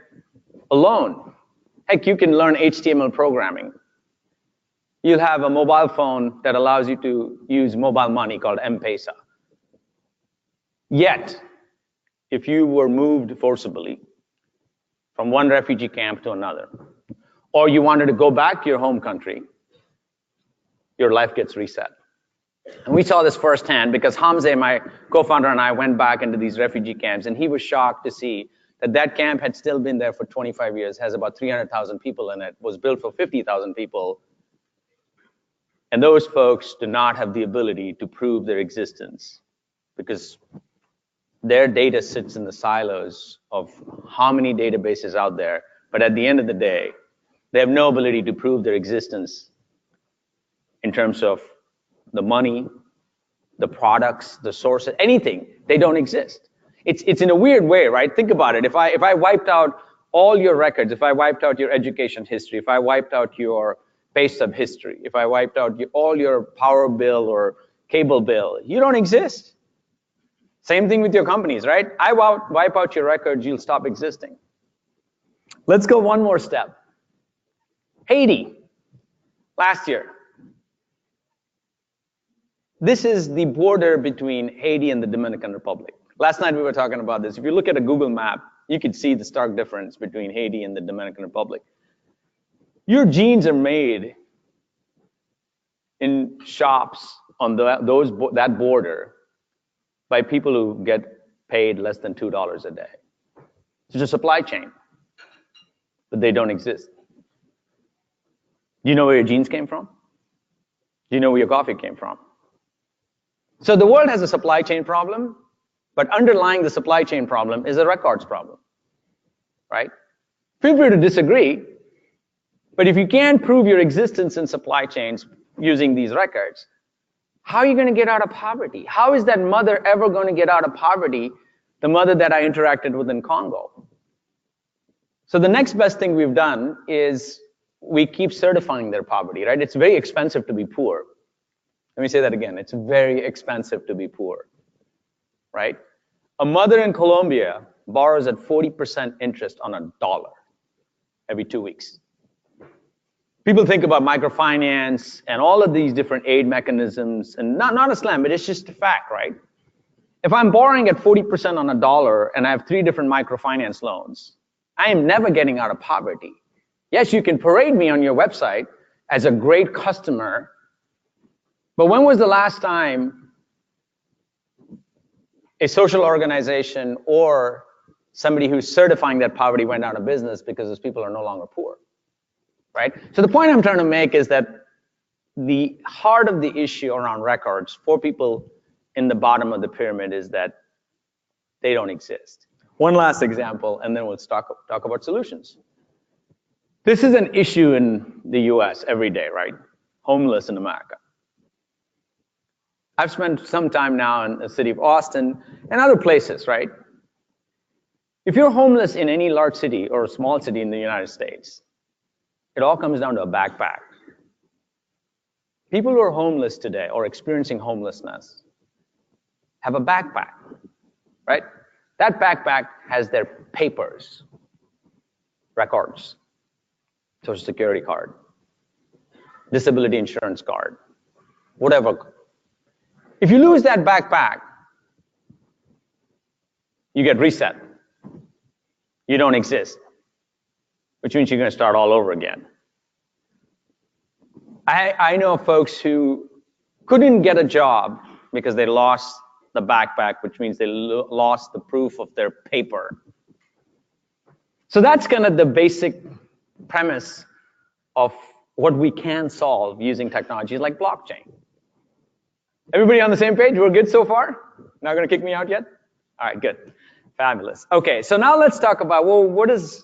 a loan. Heck, you can learn HTML programming. You'll have a mobile phone that allows you to use mobile money called M-Pesa. Yet, if you were moved forcibly from one refugee camp to another, or you wanted to go back to your home country, your life gets reset. And we saw this firsthand because Hamza, my co-founder, and I went back into these refugee camps, and he was shocked to see that camp had still been there for 25 years, has about 300,000 people in it, was built for 50,000 people. And those folks do not have the ability to prove their existence because their data sits in the silos of how many databases out there. But at the end of the day, they have no ability to prove their existence in terms of the money, the products, the sources, anything. They don't exist. It's in a weird way, right? Think about it. If I wiped out all your records, if I wiped out your education history, if I wiped out your pay stub history, if I wiped out all your power bill or cable bill, you don't exist. Same thing with your companies, right? I wipe out your records, you'll stop existing. Let's go one more step. Haiti, last year. This is the border between Haiti and the Dominican Republic. Last night we were talking about this. If you look at a Google map, you could see the stark difference between Haiti and the Dominican Republic. Your jeans are made in shops on that border by people who get paid less than $2 a day. It's a supply chain, but they don't exist. Do you know where your jeans came from? Do you know where your coffee came from? So the world has a supply chain problem, but underlying the supply chain problem is a records problem, right? Feel free to disagree, but if you can't prove your existence in supply chains using these records, how are you going to get out of poverty? How is that mother ever going to get out of poverty, the mother that I interacted with in Congo? So the next best thing we've done is we keep certifying their poverty, right? It's very expensive to be poor. Let me say that again. It's very expensive to be poor, right? A mother in Colombia borrows at 40% interest on $1 every 2 weeks. People think about microfinance and all of these different aid mechanisms, and not a slam, but it's just a fact, right? If I'm borrowing at 40% on a dollar and I have 3 different microfinance loans, I am never getting out of poverty. Yes, you can parade me on your website as a great customer, but when was the last time a social organization or somebody who's certifying that poverty went out of business because those people are no longer poor, right? So the point I'm trying to make is that the heart of the issue around records for people in the bottom of the pyramid is that they don't exist. One last example, and then we'll talk about solutions. This is an issue in the US every day, right? Homeless in America. I've spent some time now in the city of Austin and other places, right? If you're homeless in any large city or a small city in the United States, it all comes down to a backpack. People who are homeless today or experiencing homelessness have a backpack, right? That backpack has their papers, records, Social Security card, disability insurance card, whatever. If you lose that backpack, you get reset. You don't exist, which means you're going to start all over again. I know folks who couldn't get a job because they lost the backpack, which means they lost the proof of their paper. So that's kind of the basic premise of what we can solve using technologies like blockchain. Everybody on the same page? We're good so far? Not going to kick me out yet? All right, good. Fabulous. Okay, so now let's talk about, well,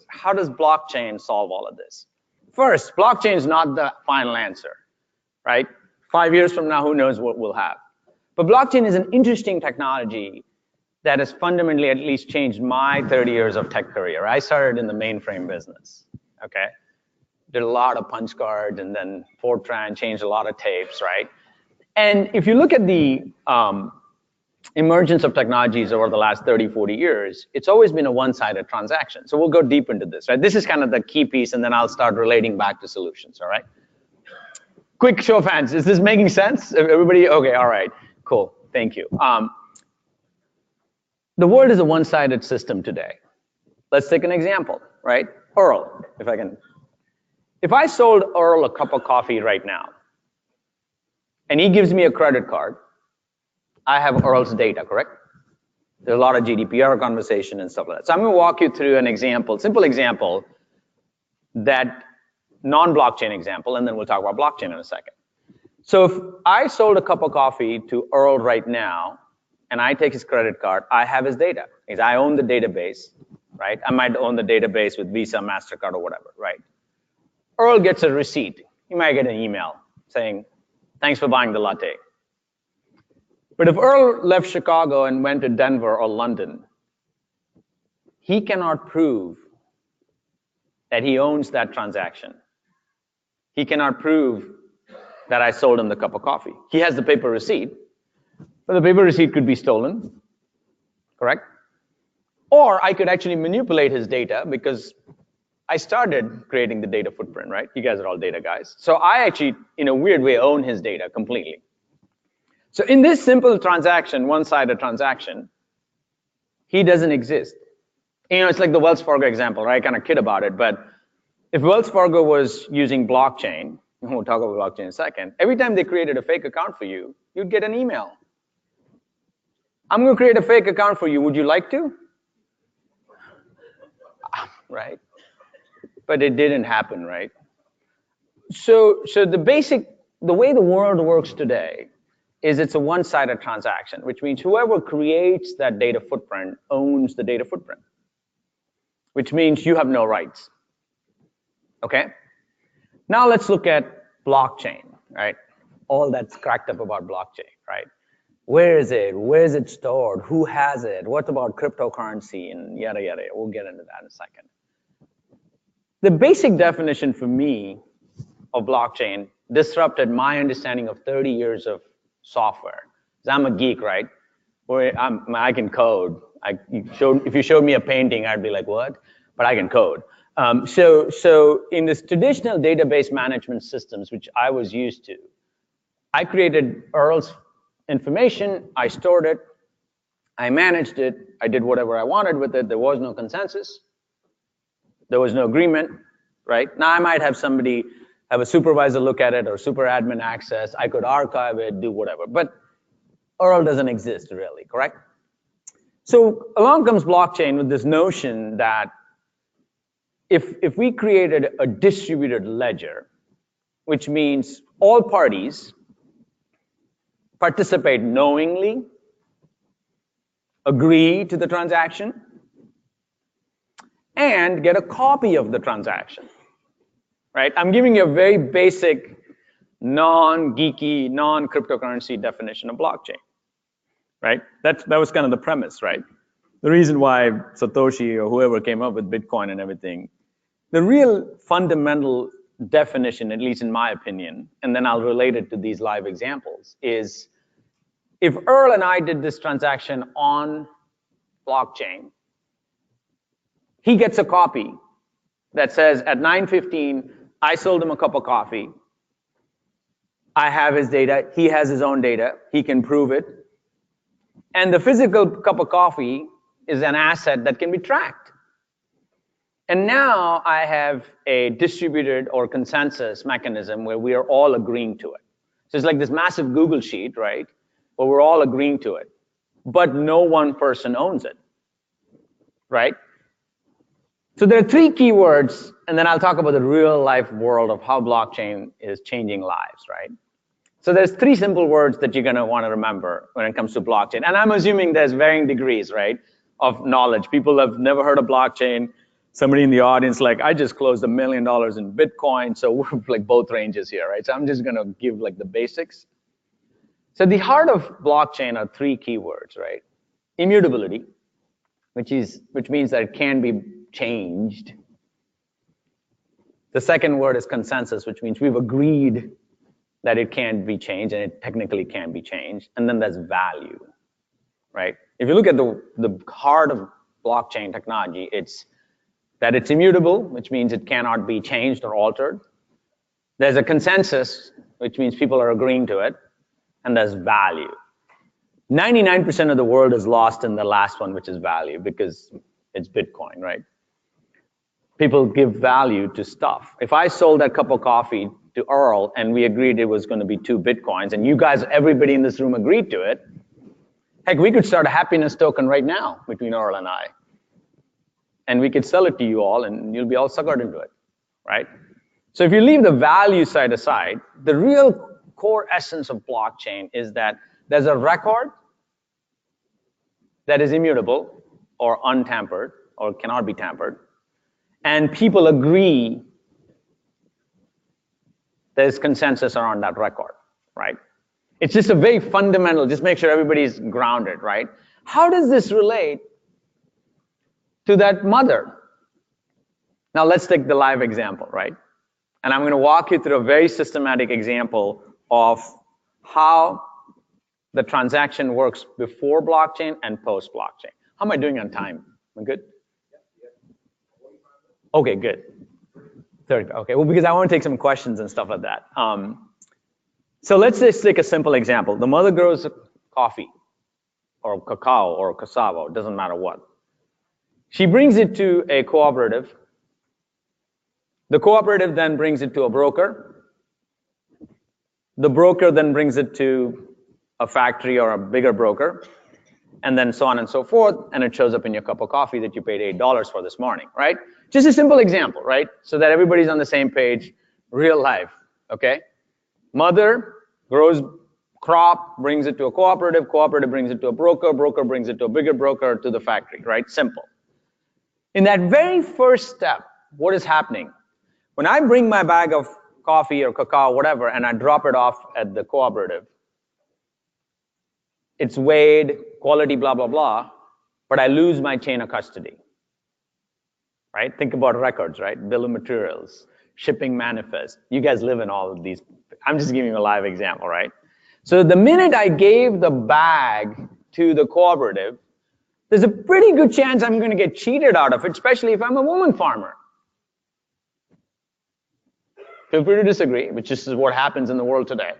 how does blockchain solve all of this? First, blockchain is not the final answer, right? 5 years from now, who knows what we'll have. But blockchain is an interesting technology that has fundamentally at least changed my 30 years of tech career. I started in the mainframe business, okay? Did a lot of punch cards and then Fortran, changed a lot of tapes, right? And if you look at the emergence of technologies over the last 30, 40 years, it's always been a one-sided transaction. So we'll go deep into this, right? This is kind of the key piece, and then I'll start relating back to solutions, all right? Quick show of hands, is this making sense? Everybody, okay, all right, cool, thank you. The world is a one-sided system today. Let's take an example, right? Earl, if I can. If I sold Earl a cup of coffee right now, and he gives me a credit card, I have Earl's data, correct? There's a lot of GDPR conversation and stuff like that. So I'm going to walk you through an example, simple example, that non-blockchain example, and then we'll talk about blockchain in a second. So if I sold a cup of coffee to Earl right now, and I take his credit card, I have his data. Because I own the database, right? I might own the database with Visa, MasterCard, or whatever, right? Earl gets a receipt. He might get an email saying, thanks for buying the latte. But if Earl left Chicago and went to Denver or London, he cannot prove that he owns that transaction. He cannot prove that I sold him the cup of coffee. He has the paper receipt, but the paper receipt could be stolen, correct? Or I could actually manipulate his data because I started creating the data footprint, right? You guys are all data guys. So I actually, in a weird way, own his data completely. So in this simple transaction, one-sided transaction, he doesn't exist. You know, it's like the Wells Fargo example, right? I kind of kid about it, but if Wells Fargo was using blockchain, and we'll talk about blockchain in a second, every time they created a fake account for you, you'd get an email. I'm going to create a fake account for you. Would you like to? Right? But it didn't happen, right? So the way the world works today is it's a one-sided transaction, which means whoever creates that data footprint owns the data footprint, which means you have no rights, okay? Now let's look at blockchain, right? All that's cracked up about blockchain, right? Where is it? Where is it stored? Who has it? What about cryptocurrency and yada, yada. We'll get into that in a second. The basic definition for me of blockchain disrupted my understanding of 30 years of software. I'm a geek, right? I can code. If you showed me a painting, I'd be like, what? But I can code. So in this traditional database management systems, which I was used to, I created Earl's information, I stored it, I managed it. I did whatever I wanted with it. There was no consensus. There was no agreement, right? Now I might have somebody, have a supervisor look at it or super admin access. I could archive it, do whatever. But URL doesn't exist really, correct? So along comes blockchain with this notion that if we created a distributed ledger, which means all parties participate knowingly, agree to the transaction, and get a copy of the transaction, right? I'm giving you a very basic, non-geeky, non-cryptocurrency definition of blockchain, right? That was kind of the premise, right? The reason why Satoshi or whoever came up with Bitcoin and everything, the real fundamental definition, at least in my opinion, and then I'll relate it to these live examples, is if Earl and I did this transaction on blockchain, he gets a copy that says at 9:15, I sold him a cup of coffee. I have his data. He has his own data. He can prove it. And the physical cup of coffee is an asset that can be tracked. And now I have a distributed or consensus mechanism where we are all agreeing to it. So it's like this massive Google sheet, right? Where we're all agreeing to it. But no one person owns it, right? So there are three keywords, and then I'll talk about the real life world of how blockchain is changing lives, right? So there's three simple words that you're gonna wanna remember when it comes to blockchain. And I'm assuming there's varying degrees, right, of knowledge. People have never heard of blockchain. Somebody in the audience, like, I just closed $1 million in Bitcoin, so we're like both ranges here, right? So I'm just gonna give like the basics. So the heart of blockchain are three keywords, right? Immutability, which means that it can be changed. The second word is consensus, which means we've agreed that it can be changed, and it technically can be changed. And then there's value, right? If you look at the heart of blockchain technology, it's that it's immutable, which means it cannot be changed or altered. There's a consensus, which means people are agreeing to it. And there's value. 99% of the world is lost in the last one, which is value, because it's Bitcoin, right? People give value to stuff. If I sold that cup of coffee to Earl and we agreed it was going to be 2 Bitcoins, and you guys, everybody in this room agreed to it, heck, we could start a happiness token right now between Earl and I. And we could sell it to you all, and you'll be all suckered into it, right? So if you leave the value side aside, the real core essence of blockchain is that there's a record that is immutable or untampered or cannot be tampered, and people agree there's consensus around that record, right? It's just a very fundamental, just make sure everybody's grounded, right? How does this relate to that mother? Now let's take the live example, right? And I'm going to walk you through a very systematic example of how the transaction works before blockchain and post blockchain. How am I doing on time? Am I good? Okay, good. 30. Okay, well, because I want to take some questions and stuff like that. So let's just take a simple example. The mother grows coffee or cacao or cassava, it doesn't matter what. She brings it to a cooperative. The cooperative then brings it to a broker. The broker then brings it to a factory or a bigger broker, and then so on and so forth, and it shows up in your cup of coffee that you paid $8 for this morning, right? Just a simple example, right? So that everybody's on the same page, real life, okay? Mother grows crop, brings it to a cooperative, cooperative brings it to a broker, broker brings it to a bigger broker, to the factory, right? Simple. In that very first step, what is happening? When I bring my bag of coffee or cacao, whatever, and I drop it off at the cooperative, it's weighed, quality, blah, blah, blah, but I lose my chain of custody, right? Think about records, right? Bill of materials, shipping manifest. You guys live in all of these. I'm just giving you a live example, right? So the minute I gave the bag to the cooperative, there's a pretty good chance I'm going to get cheated out of it, especially if I'm a woman farmer. Feel free to disagree, but this is what happens in the world today.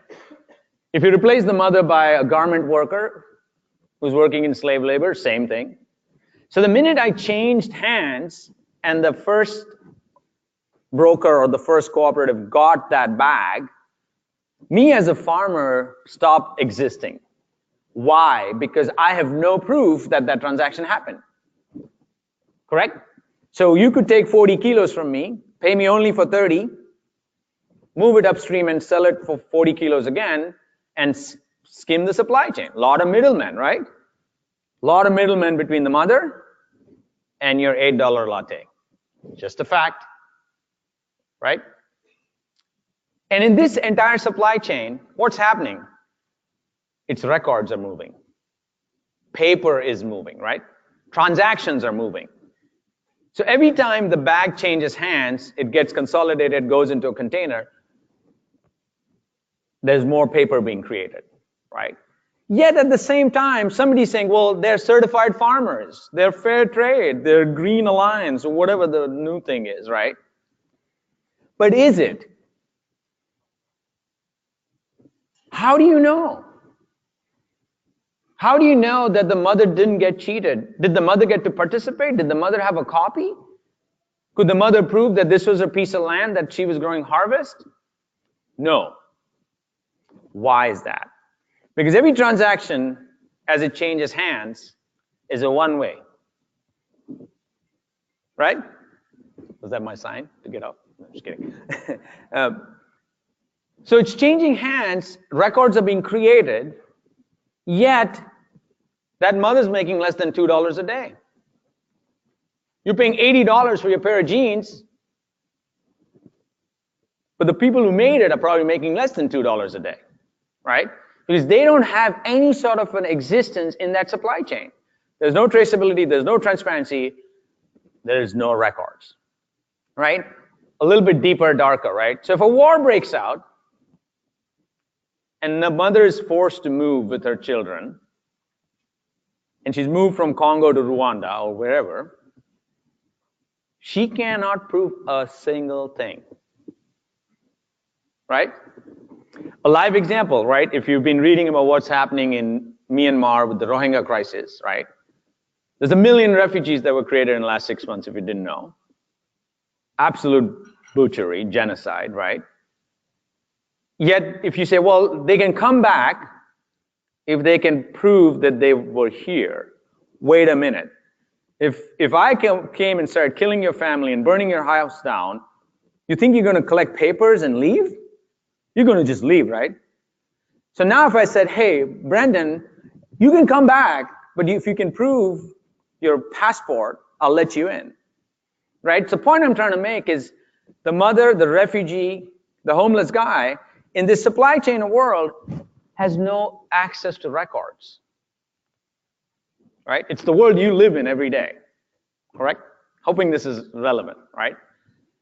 If you replace the mother by a garment worker, who's working in slave labor, same thing. So the minute I changed hands and the first broker or the first cooperative got that bag, me as a farmer stopped existing. Why? Because I have no proof that that transaction happened. Correct? So you could take 40 kilos from me, pay me only for 30, move it upstream and sell it for 40 kilos again, and skim the supply chain. A lot of middlemen, right? A lot of middlemen between the mother and your $8 latte. Just a fact, right? And in this entire supply chain, what's happening? Its records are moving. Paper is moving, right? Transactions are moving. So every time the bag changes hands, it gets consolidated, goes into a container, there's more paper being created, right? Yet at the same time, somebody's saying, well, they're certified farmers, they're fair trade, they're Green Alliance, or whatever the new thing is, right? But is it? How do you know? How do you know that the mother didn't get cheated? Did the mother get to participate? Did the mother have a copy? Could the mother prove that this was a piece of land that she was growing harvest? No. Why is that? Because every transaction, as it changes hands, is a one-way. Right? Was that my sign to get up? No, just kidding. So it's changing hands, records are being created, yet that mother's making less than $2 a day. You're paying $80 for your pair of jeans, but the people who made it are probably making less than $2 a day, right? Because they don't have any sort of an existence in that supply chain. There's no traceability, there's no transparency, there's no records, right? A little bit deeper, darker, right? So if a war breaks out, and the mother is forced to move with her children, and she's moved from Congo to Rwanda or wherever, she cannot prove a single thing, right? A live example, right? If you've been reading about what's happening in Myanmar with the Rohingya crisis, right? There's 1 million refugees that were created in the last 6 months, if you didn't know. Absolute butchery, genocide, right? Yet, if you say, well, they can come back if they can prove that they were here. Wait a minute. If I came and started killing your family and burning your house down, you think you're going to collect papers and leave? You're going to just leave, right? So now if I said, hey, Brendan, you can come back, but if you can prove your passport, I'll let you in, right? So the point I'm trying to make is the mother, the refugee, the homeless guy, in this supply chain world, has no access to records, right? It's the world you live in every day, correct? Hoping this is relevant, right?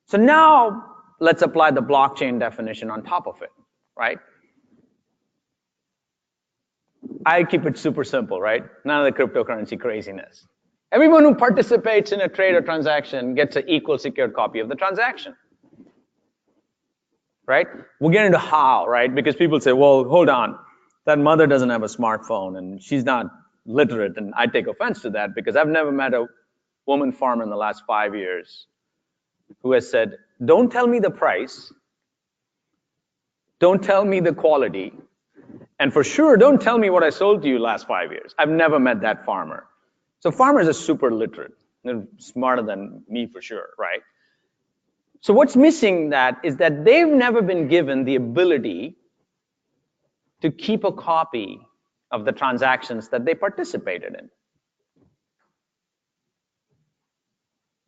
So now, let's apply the blockchain definition on top of it, right? I keep it super simple, right? None of the cryptocurrency craziness. Everyone who participates in a trade or transaction gets an equal secured copy of the transaction. Right? We'll get into how, right? Because people say, well, hold on, that mother doesn't have a smartphone and she's not literate, and I take offense to that because I've never met a woman farmer in the last 5 years who has said, don't tell me the price, don't tell me the quality, and for sure, don't tell me what I sold to you last 5 years. I've never met that farmer. So farmers are super literate. They're smarter than me for sure, right? So what's missing that is that they've never been given the ability to keep a copy of the transactions that they participated in.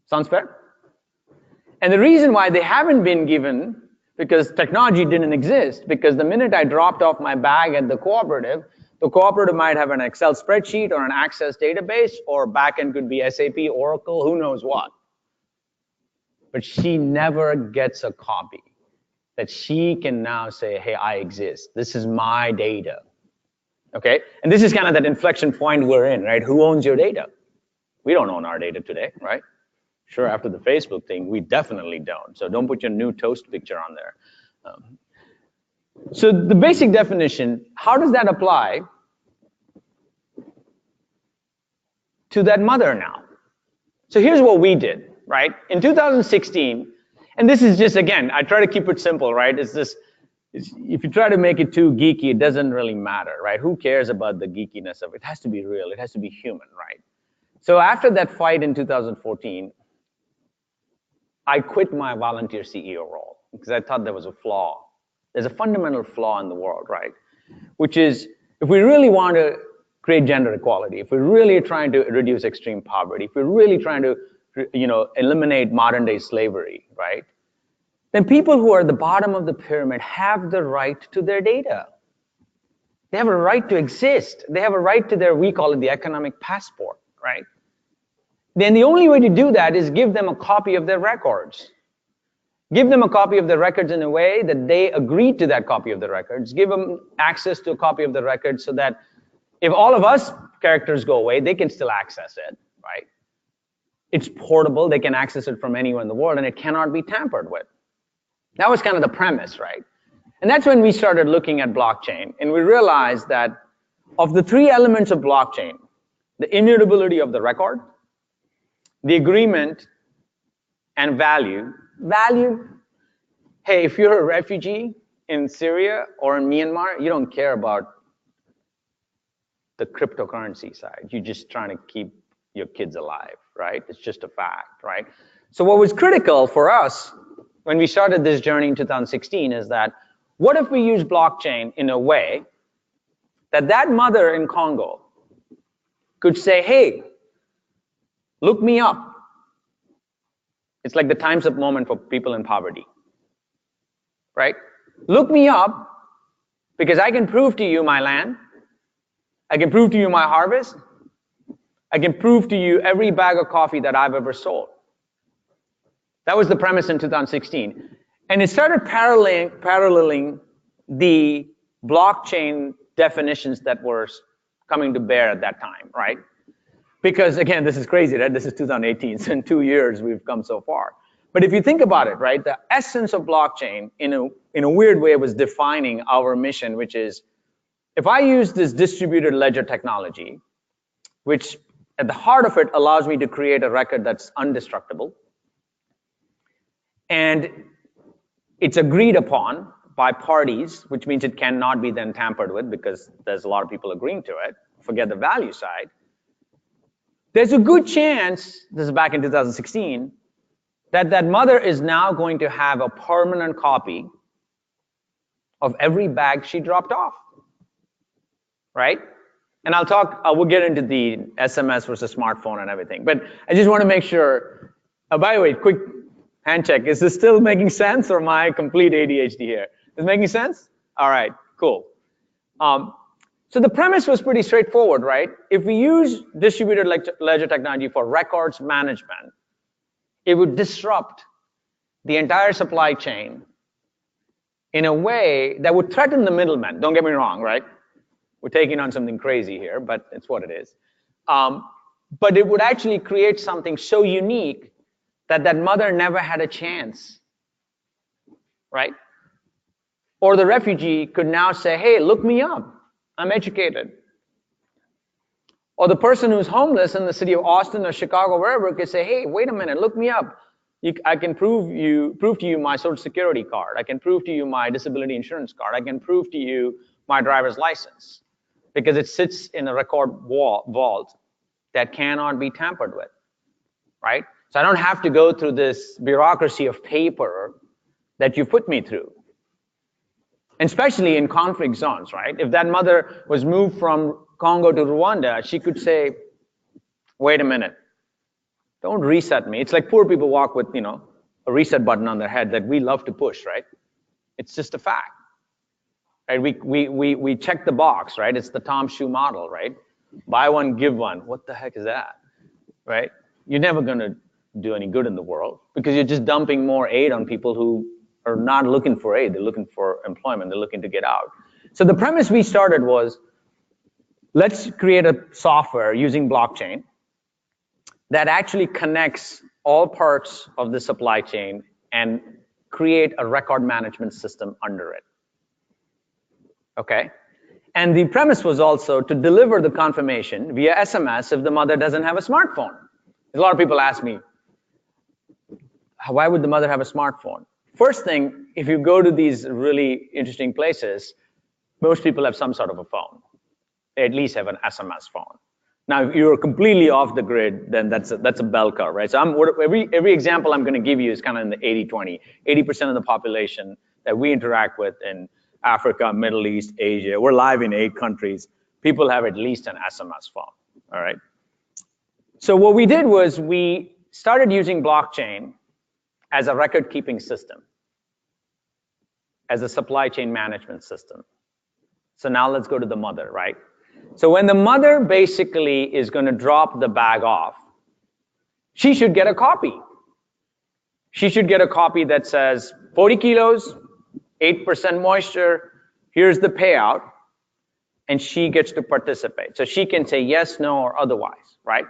Sounds fair? And the reason why they haven't been given, because technology didn't exist, because the minute I dropped off my bag at the cooperative might have an Excel spreadsheet or an Access database, or backend could be SAP, Oracle, who knows what. But she never gets a copy that she can now say, hey, I exist. This is my data. Okay? And this is kind of that inflection point we're in, right? Who owns your data? We don't own our data today, right? Sure, after the Facebook thing, we definitely don't. So don't put your new toast picture on there. So the basic definition, how does that apply to that mother now. So here's what we did, right? In 2016, and this is just, again, I try to keep it simple, right? If you try to make it too geeky, it doesn't really matter, right? Who cares about the geekiness of it? It has to be real. It has to be human, right? So after that fight in 2014, I quit my volunteer CEO role because I thought there was a flaw. There's a fundamental flaw in the world, right? Which is, if we really want to create gender equality, if we're really trying to reduce extreme poverty, if we're really trying to, eliminate modern day slavery, right? Then people who are at the bottom of the pyramid have the right to their data. They have a right to exist. They have a right to we call it the economic passport, right? Then the only way to do that is give them a copy of their records. Give them a copy of the records in a way that they agree to that copy of the records. Give them access to a copy of the records so that if all of us characters go away, they can still access it, right? It's portable. They can access it from anywhere in the world, and it cannot be tampered with. That was kind of the premise, right? And that's when we started looking at blockchain, and we realized that of the three elements of blockchain, the immutability of the record, the agreement, and value. Hey, if you're a refugee in Syria or in Myanmar, you don't care about the cryptocurrency side. You're just trying to keep your kids alive, right? It's just a fact, right? So what was critical for us when we started this journey in 2016 is that what if we use blockchain in a way that mother in Congo could say, hey, look me up. It's like the Time's Up moment for people in poverty, right? Look me up because I can prove to you my land. I can prove to you my harvest. I can prove to you every bag of coffee that I've ever sold. That was the premise in 2016. And it started paralleling the blockchain definitions that were coming to bear at that time, right? Because again, this is crazy, right? This is 2018, so in 2 years we've come so far. But if you think about it, right, the essence of blockchain in a weird way was defining our mission, which is, if I use this distributed ledger technology, which at the heart of it allows me to create a record that's indestructible, and it's agreed upon by parties, which means it cannot be then tampered with because there's a lot of people agreeing to it, forget the value side, there's a good chance, this is back in 2016, that mother is now going to have a permanent copy of every bag she dropped off, right? And we'll get into the SMS versus smartphone and everything, but I just want to make sure, by the way, quick hand check, is this still making sense or am I complete ADHD here? Is it making sense? All right, cool. So the premise was pretty straightforward, right? If we use distributed ledger technology for records management, it would disrupt the entire supply chain in a way that would threaten the middlemen. Don't get me wrong, right? We're taking on something crazy here, but it's what it is. But it would actually create something so unique that mother never had a chance, right? Or the refugee could now say, hey, look me up. I'm educated. Or the person who's homeless in the city of Austin or Chicago, wherever, could say, hey, wait a minute, look me up. I can prove to you my social security card. I can prove to you my disability insurance card. I can prove to you my driver's license because it sits in a record vault that cannot be tampered with, right? So I don't have to go through this bureaucracy of paper that you put me through. And especially in conflict zones, right? If that mother was moved from Congo to Rwanda, she could say, wait a minute, don't reset me. It's like poor people walk with, a reset button on their head that we love to push, right? It's just a fact, right? We check the box, right? It's the Tom Shoe model, right? Buy one, give one. What the heck is that, right? You're never gonna do any good in the world because you're just dumping more aid on people who are not looking for aid. They're looking for employment. They're looking to get out. So the premise we started was, let's create a software using blockchain that actually connects all parts of the supply chain and create a record management system under it. Okay? And the premise was also to deliver the confirmation via SMS if the mother doesn't have a smartphone. A lot of people ask me, why would the mother have a smartphone? First thing, if you go to these really interesting places, most people have some sort of a phone. They at least have an SMS phone. Now, if you're completely off the grid, then that's a bell curve, right? So every example I'm going to give you is kind of in the 80-20. 80% of the population that we interact with in Africa, Middle East, Asia, we're live in 8 countries. People have at least an SMS phone, all right? So what we did was we started using blockchain as a record-keeping system, as a supply chain management system. So now let's go to the mother, right? So when the mother basically is going to drop the bag off, she should get a copy. She should get a copy that says 40 kilos, 8% moisture, here's the payout, and she gets to participate. So she can say yes, no, or otherwise, right?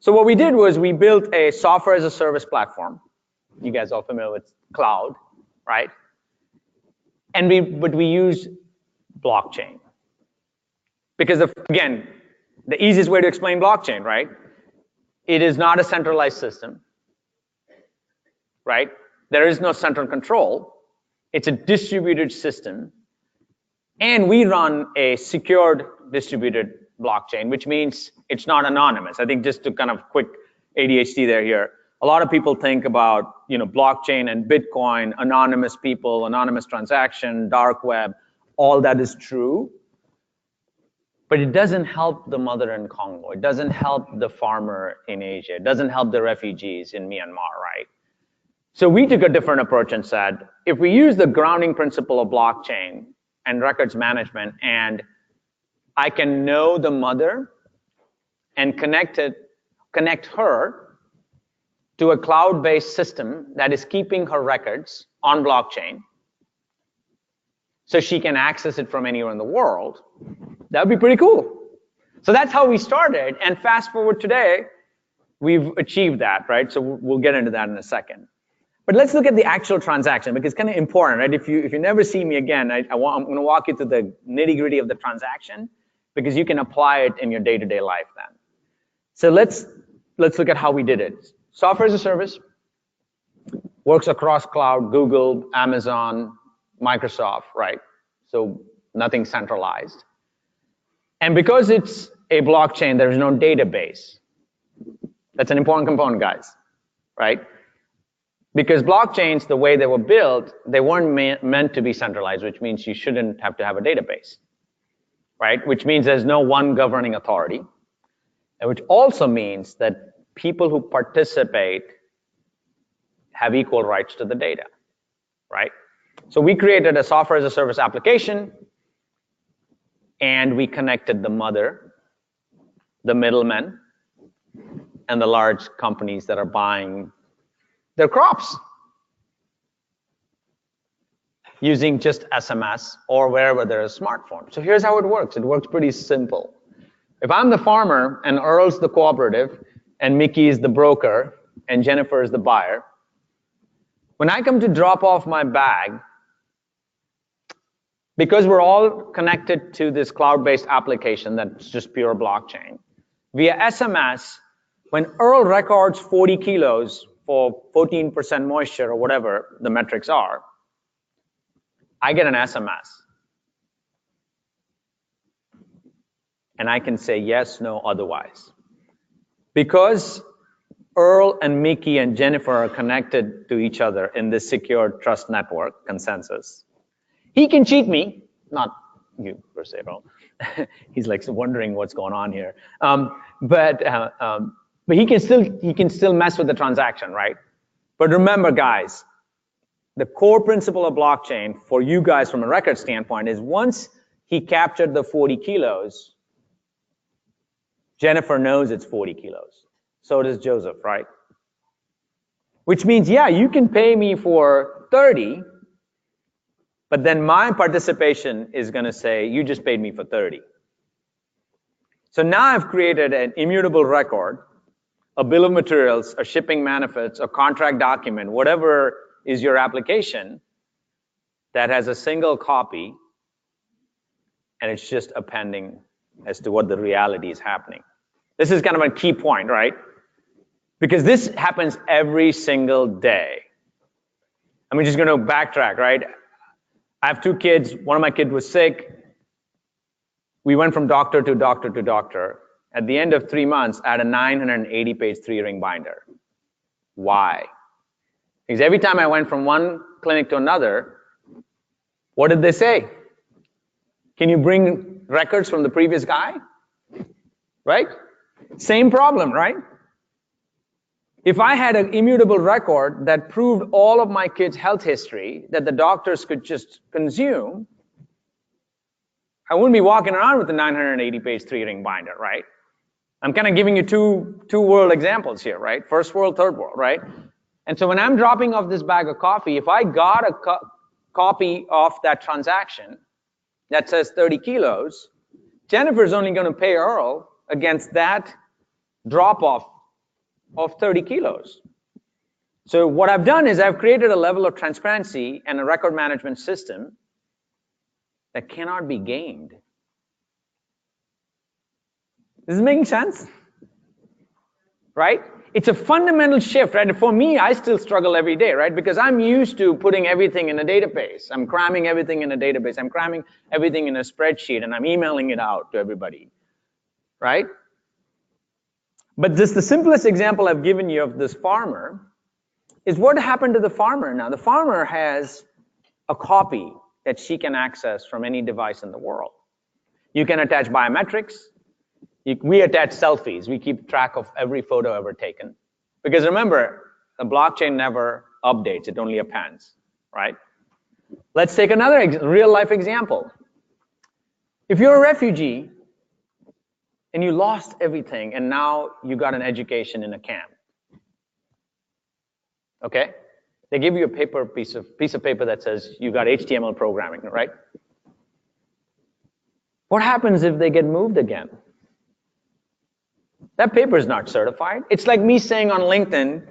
So what we did was we built a software as a service platform. You guys are familiar with cloud, right? But we use blockchain. Because again, the easiest way to explain blockchain, right? It is not a centralized system, right? There is no central control. It's a distributed system. And we run a secured distributed blockchain, which means it's not anonymous. I think just to kind of quick ADHD here, a lot of people think about, blockchain and Bitcoin, anonymous people, anonymous transaction, dark web, all that is true. But it doesn't help the mother in Congo. It doesn't help the farmer in Asia. It doesn't help the refugees in Myanmar, right? So we took a different approach and said, if we use the grounding principle of blockchain and records management, and I can know the mother and connect her to a cloud-based system that is keeping her records on blockchain, so she can access it from anywhere in the world, that would be pretty cool. So that's how we started, and fast forward today, we've achieved that, right? So we'll get into that in a second. But let's look at the actual transaction, because it's kind of important, right? If you never see me again, I'm going to walk you through the nitty-gritty of the transaction, because you can apply it in your day-to-day life then. So let's look at how we did it. Software as a service works across cloud, Google, Amazon, Microsoft, right? So nothing centralized. And because it's a blockchain, there is no database. That's an important component, guys, right? Because blockchains, the way they were built, they weren't meant to be centralized, which means you shouldn't have to have a database, right? Which means there's no one governing authority, and which also means that people who participate have equal rights to the data, right? So we created a software as a service application, and we connected the mother, the middlemen, and the large companies that are buying their crops using just SMS or wherever there's a smartphone. So here's how it works. It works pretty simple. If I'm the farmer and Earl's the cooperative and Mickey is the broker and Jennifer is the buyer, when I come to drop off my bag, because we're all connected to this cloud-based application that's just pure blockchain, via SMS, when Earl records 40 kilos for 14% moisture or whatever the metrics are, I get an SMS. And I can say yes, no, otherwise. Because Earl and Mickey and Jennifer are connected to each other in this secure trust network consensus, he can cheat me, not you per se, Earl. He's like wondering what's going on here. But he can still mess with the transaction, right? But remember, guys, the core principle of blockchain for you guys from a record standpoint is once he captured the 40 kilos, Jennifer knows it's 40 kilos. So does Joseph, right? Which means, yeah, you can pay me for 30, but then my participation is going to say, you just paid me for 30. So now I've created an immutable record, a bill of materials, a shipping manifest, a contract document, whatever is your application that has a single copy. and it's just appending as to what the reality is happening. This is kind of a key point, right? Because this happens every single day. I'm just going to backtrack, right? I have 2 kids. One of my kids was sick. We went from doctor to doctor to doctor. At the end of 3 months, I had a 980-page 3-ring binder. Why? Because every time I went from one clinic to another, what did they say? Can you bring records from the previous guy? Right? Same problem, right? If I had an immutable record that proved all of my kids' health history that the doctors could just consume, I wouldn't be walking around with a 980-page 3-ring binder, right? I'm kind of giving you two world examples here, right? First world, third world, right? And so when I'm dropping off this bag of coffee, if I got a copy of that transaction that says 30 kilos, Jennifer's only going to pay Earl against that drop-off of 30 kilos. So what I've done is I've created a level of transparency and a record management system that cannot be gamed. This is making sense? Right? It's a fundamental shift, right? For me, I still struggle every day, right? Because I'm used to putting everything in a database. I'm cramming everything in a database. I'm cramming everything in a spreadsheet, and I'm emailing it out to everybody, right? But just the simplest example I've given you of this farmer is what happened to the farmer now. The farmer has a copy that she can access from any device in the world. You can attach biometrics. We attach selfies. We keep track of every photo ever taken. Because remember, the blockchain never updates. It only appends, right? Let's take another real-life example. If you're a refugee and you lost everything and now you got an education in a camp, okay? They give you a piece of paper that says you got HTML programming, right? What happens if they get moved again? That paper is not certified. It's like me saying on LinkedIn,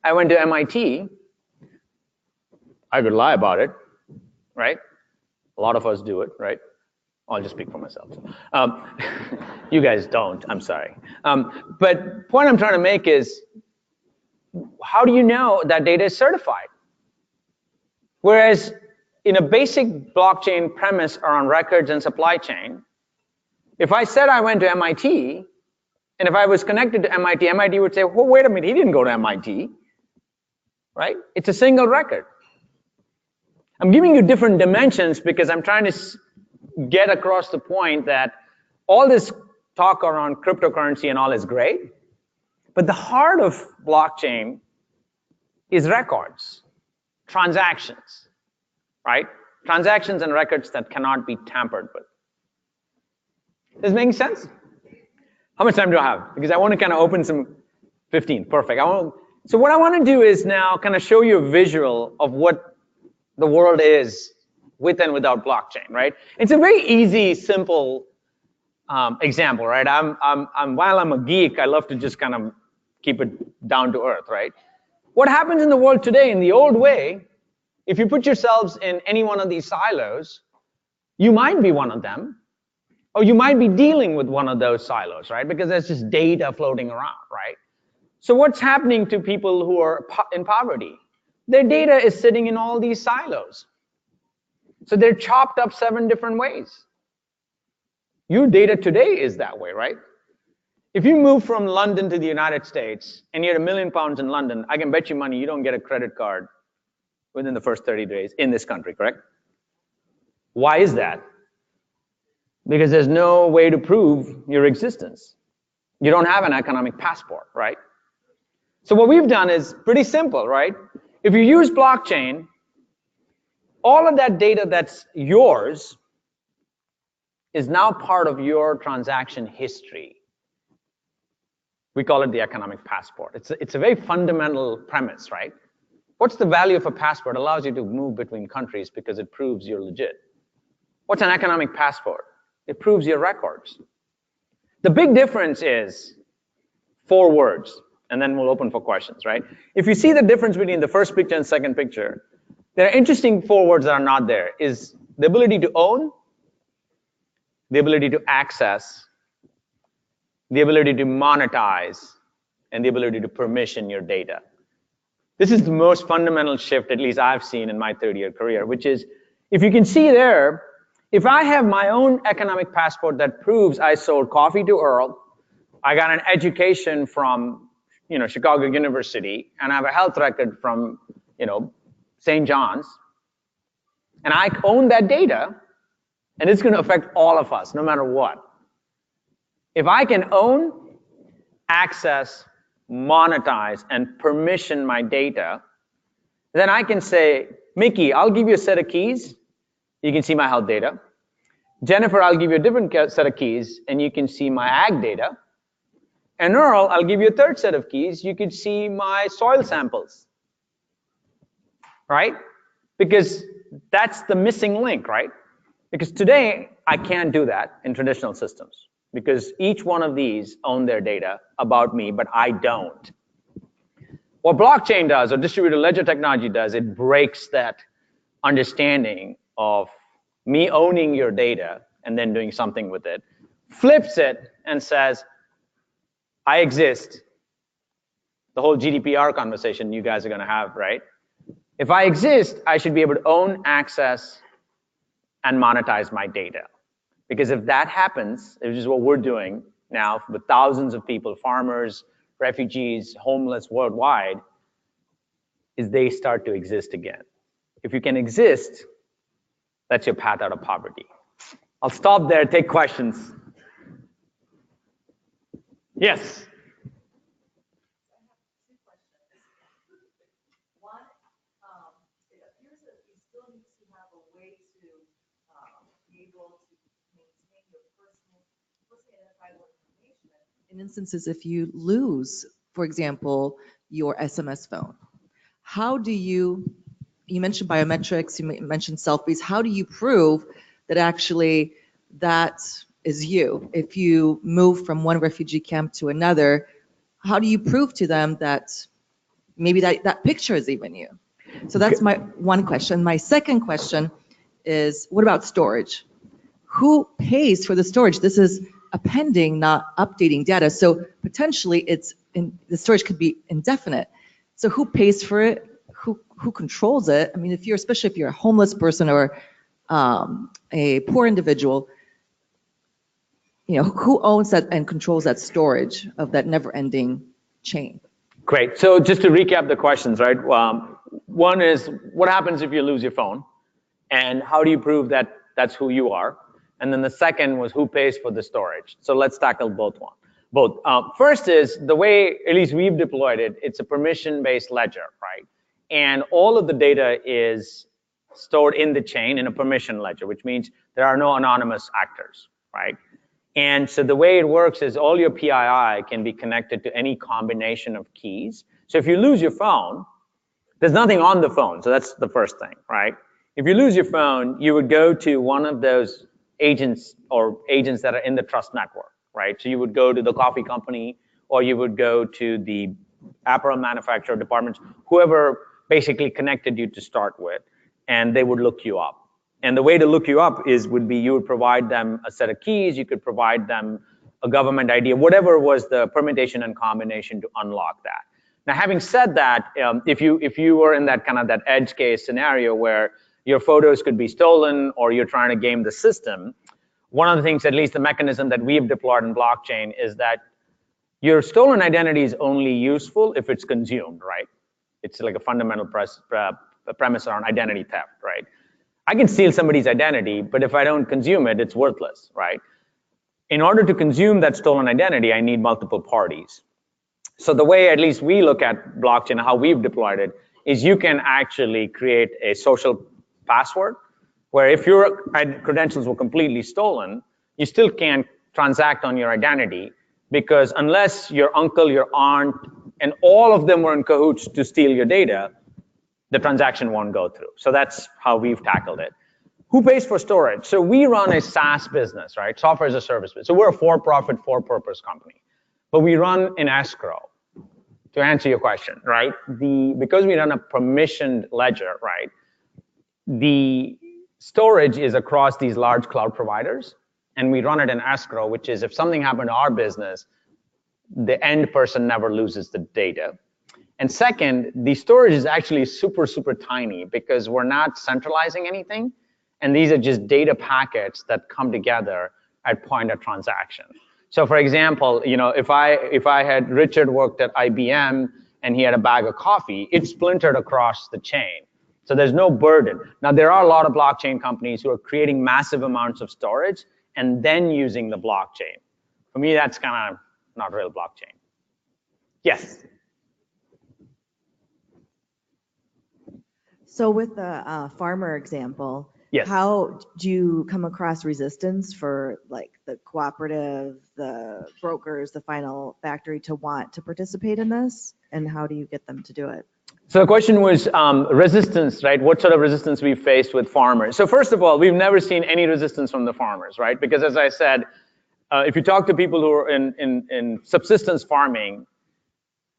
I went to MIT. I could lie about it, right? A lot of us do it, right? I'll just speak for myself. You guys don't, I'm sorry. But point I'm trying to make is, how do you know that data is certified? Whereas in a basic blockchain premise around records and supply chain, if I said I went to MIT, and if I was connected to MIT, MIT would say, well, wait a minute, he didn't go to MIT, right? It's a single record. I'm giving you different dimensions because I'm trying to get across the point that all this talk around cryptocurrency and all is great, but the heart of blockchain is records, transactions, right? Transactions and records that cannot be tampered with. Does this make sense? How much time do I have? Because I want to kind of open some 15. Perfect. So what I want to do is now kind of show you a visual of what the world is with and without blockchain, right? It's a very easy, simple example, right? While I'm a geek, I love to just kind of keep it down to earth, right? What happens in the world today in the old way, if you put yourselves in any one of these silos, you might be one of them, or you might be dealing with one of those silos, right? Because there's just data floating around, right? So what's happening to people who are in poverty? Their data is sitting in all these silos. So they're chopped up 7 different ways. Your data today is that way, right? If you move from London to the United States and you're £1 million in London, I can bet you money you don't get a credit card within the first 30 days in this country, correct? Why is that? Because there's no way to prove your existence. You don't have an economic passport, right? So what we've done is pretty simple, right? If you use blockchain, all of that data that's yours is now part of your transaction history. We call it the economic passport. It's a very fundamental premise, right? What's the value of a passport? It allows you to move between countries because it proves you're legit. What's an economic passport? It proves your records. The big difference is 4 words, and then we'll open for questions, right? If you see the difference between the first picture and second picture, there are interesting 4 words that are not there, is the ability to own, the ability to access, the ability to monetize, and the ability to permission your data. This is the most fundamental shift, at least I've seen in my 30-year career, which is, if you can see there, if I have my own economic passport that proves I sold coffee to Earl, I got an education from, Chicago University, and I have a health record from, St. John's, and I own that data, and it's going to affect all of us, no matter what. If I can own, access, monetize, and permission my data, then I can say, Mickey, I'll give you a set of keys. You can see my health data. Jennifer, I'll give you a different set of keys, and you can see my ag data. And Earl, I'll give you a third set of keys. You can see my soil samples, right? Because that's the missing link, right? Because today, I can't do that in traditional systems, because each one of these own their data about me, but I don't. What blockchain does, or distributed ledger technology does, it breaks that understanding of me owning your data and then doing something with it, flips it and says, I exist. The whole GDPR conversation you guys are going to have, right? If I exist, I should be able to own, access, and monetize my data. Because if that happens, which is what we're doing now with thousands of people, farmers, refugees, homeless worldwide, is they start to exist again. If you can exist, that's your path out of poverty. I'll stop there, take questions. Yes. One, it appears that you still need to have a way to be able to maintain your personally identifiable information. In instances, if you lose, for example, your SMS phone, how do you mentioned biometrics, you mentioned selfies, how do you prove that actually that is you? If you move from one refugee camp to another, how do you prove to them that maybe that picture is even you? So that's my one question. My second question is, what about storage? Who pays for the storage? This is appending, not updating data. So potentially the storage could be indefinite. So who pays for it? Who controls it? I mean, especially if you're a homeless person or a poor individual, who owns that and controls that storage of that never-ending chain? Great. So just to recap the questions, right? One is, what happens if you lose your phone? And how do you prove that that's who you are? And then the second was, who pays for the storage? So let's tackle both. First is, the way, at least we've deployed it, it's a permission-based ledger, right? And all of the data is stored in the chain in a permission ledger, which means there are no anonymous actors, right? And so the way it works is all your PII can be connected to any combination of keys. So if you lose your phone, there's nothing on the phone. So that's the first thing, right? If you lose your phone, you would go to one of those agents that are in the trust network, right? So you would go to the coffee company, or you would go to the apparel manufacturer departments, whoever basically connected you to start with, and they would look you up. And the way to look you up would be you would provide them a set of keys, you could provide them a government ID, whatever was the permutation and combination to unlock that. Now, having said that, if you were in that kind of that edge case scenario where your photos could be stolen or you're trying to game the system, one of the things, at least the mechanism that we've deployed in blockchain, is that your stolen identity is only useful if it's consumed, right? It's like a fundamental premise around identity theft, right? I can steal somebody's identity, but if I don't consume it, it's worthless, right? In order to consume that stolen identity, I need multiple parties. So the way at least we look at blockchain, how we've deployed it, is you can actually create a social password where if your credentials were completely stolen, you still can't transact on your identity, because unless your uncle, your aunt, and all of them were in cahoots to steal your data, the transaction won't go through. So that's how we've tackled it. Who pays for storage? So we run a SaaS business, right? Software as a service business. So we're a for-profit, for-purpose company. But we run an escrow, to answer your question, right? Because we run a permissioned ledger, right? The storage is across these large cloud providers, and we run it in escrow, which is if something happened to our business, the end person never loses the data. And second, the storage is actually super, super tiny because we're not centralizing anything. And these are just data packets that come together at point of transaction. So for example, if I had Richard worked at IBM and he had a bag of coffee, it's splintered across the chain. So there's no burden. Now, there are a lot of blockchain companies who are creating massive amounts of storage and then using the blockchain. For me, that's kind of not real blockchain. Yes? So with the farmer example, Yes. how do you come across resistance for like the cooperative, the brokers, the final factory to want to participate in this? And how do you get them to do it? So the question was resistance, right? What sort of resistance we faced with farmers? So first of all, we've never seen any resistance from the farmers, right? Because as I said, if you talk to people who are in subsistence farming,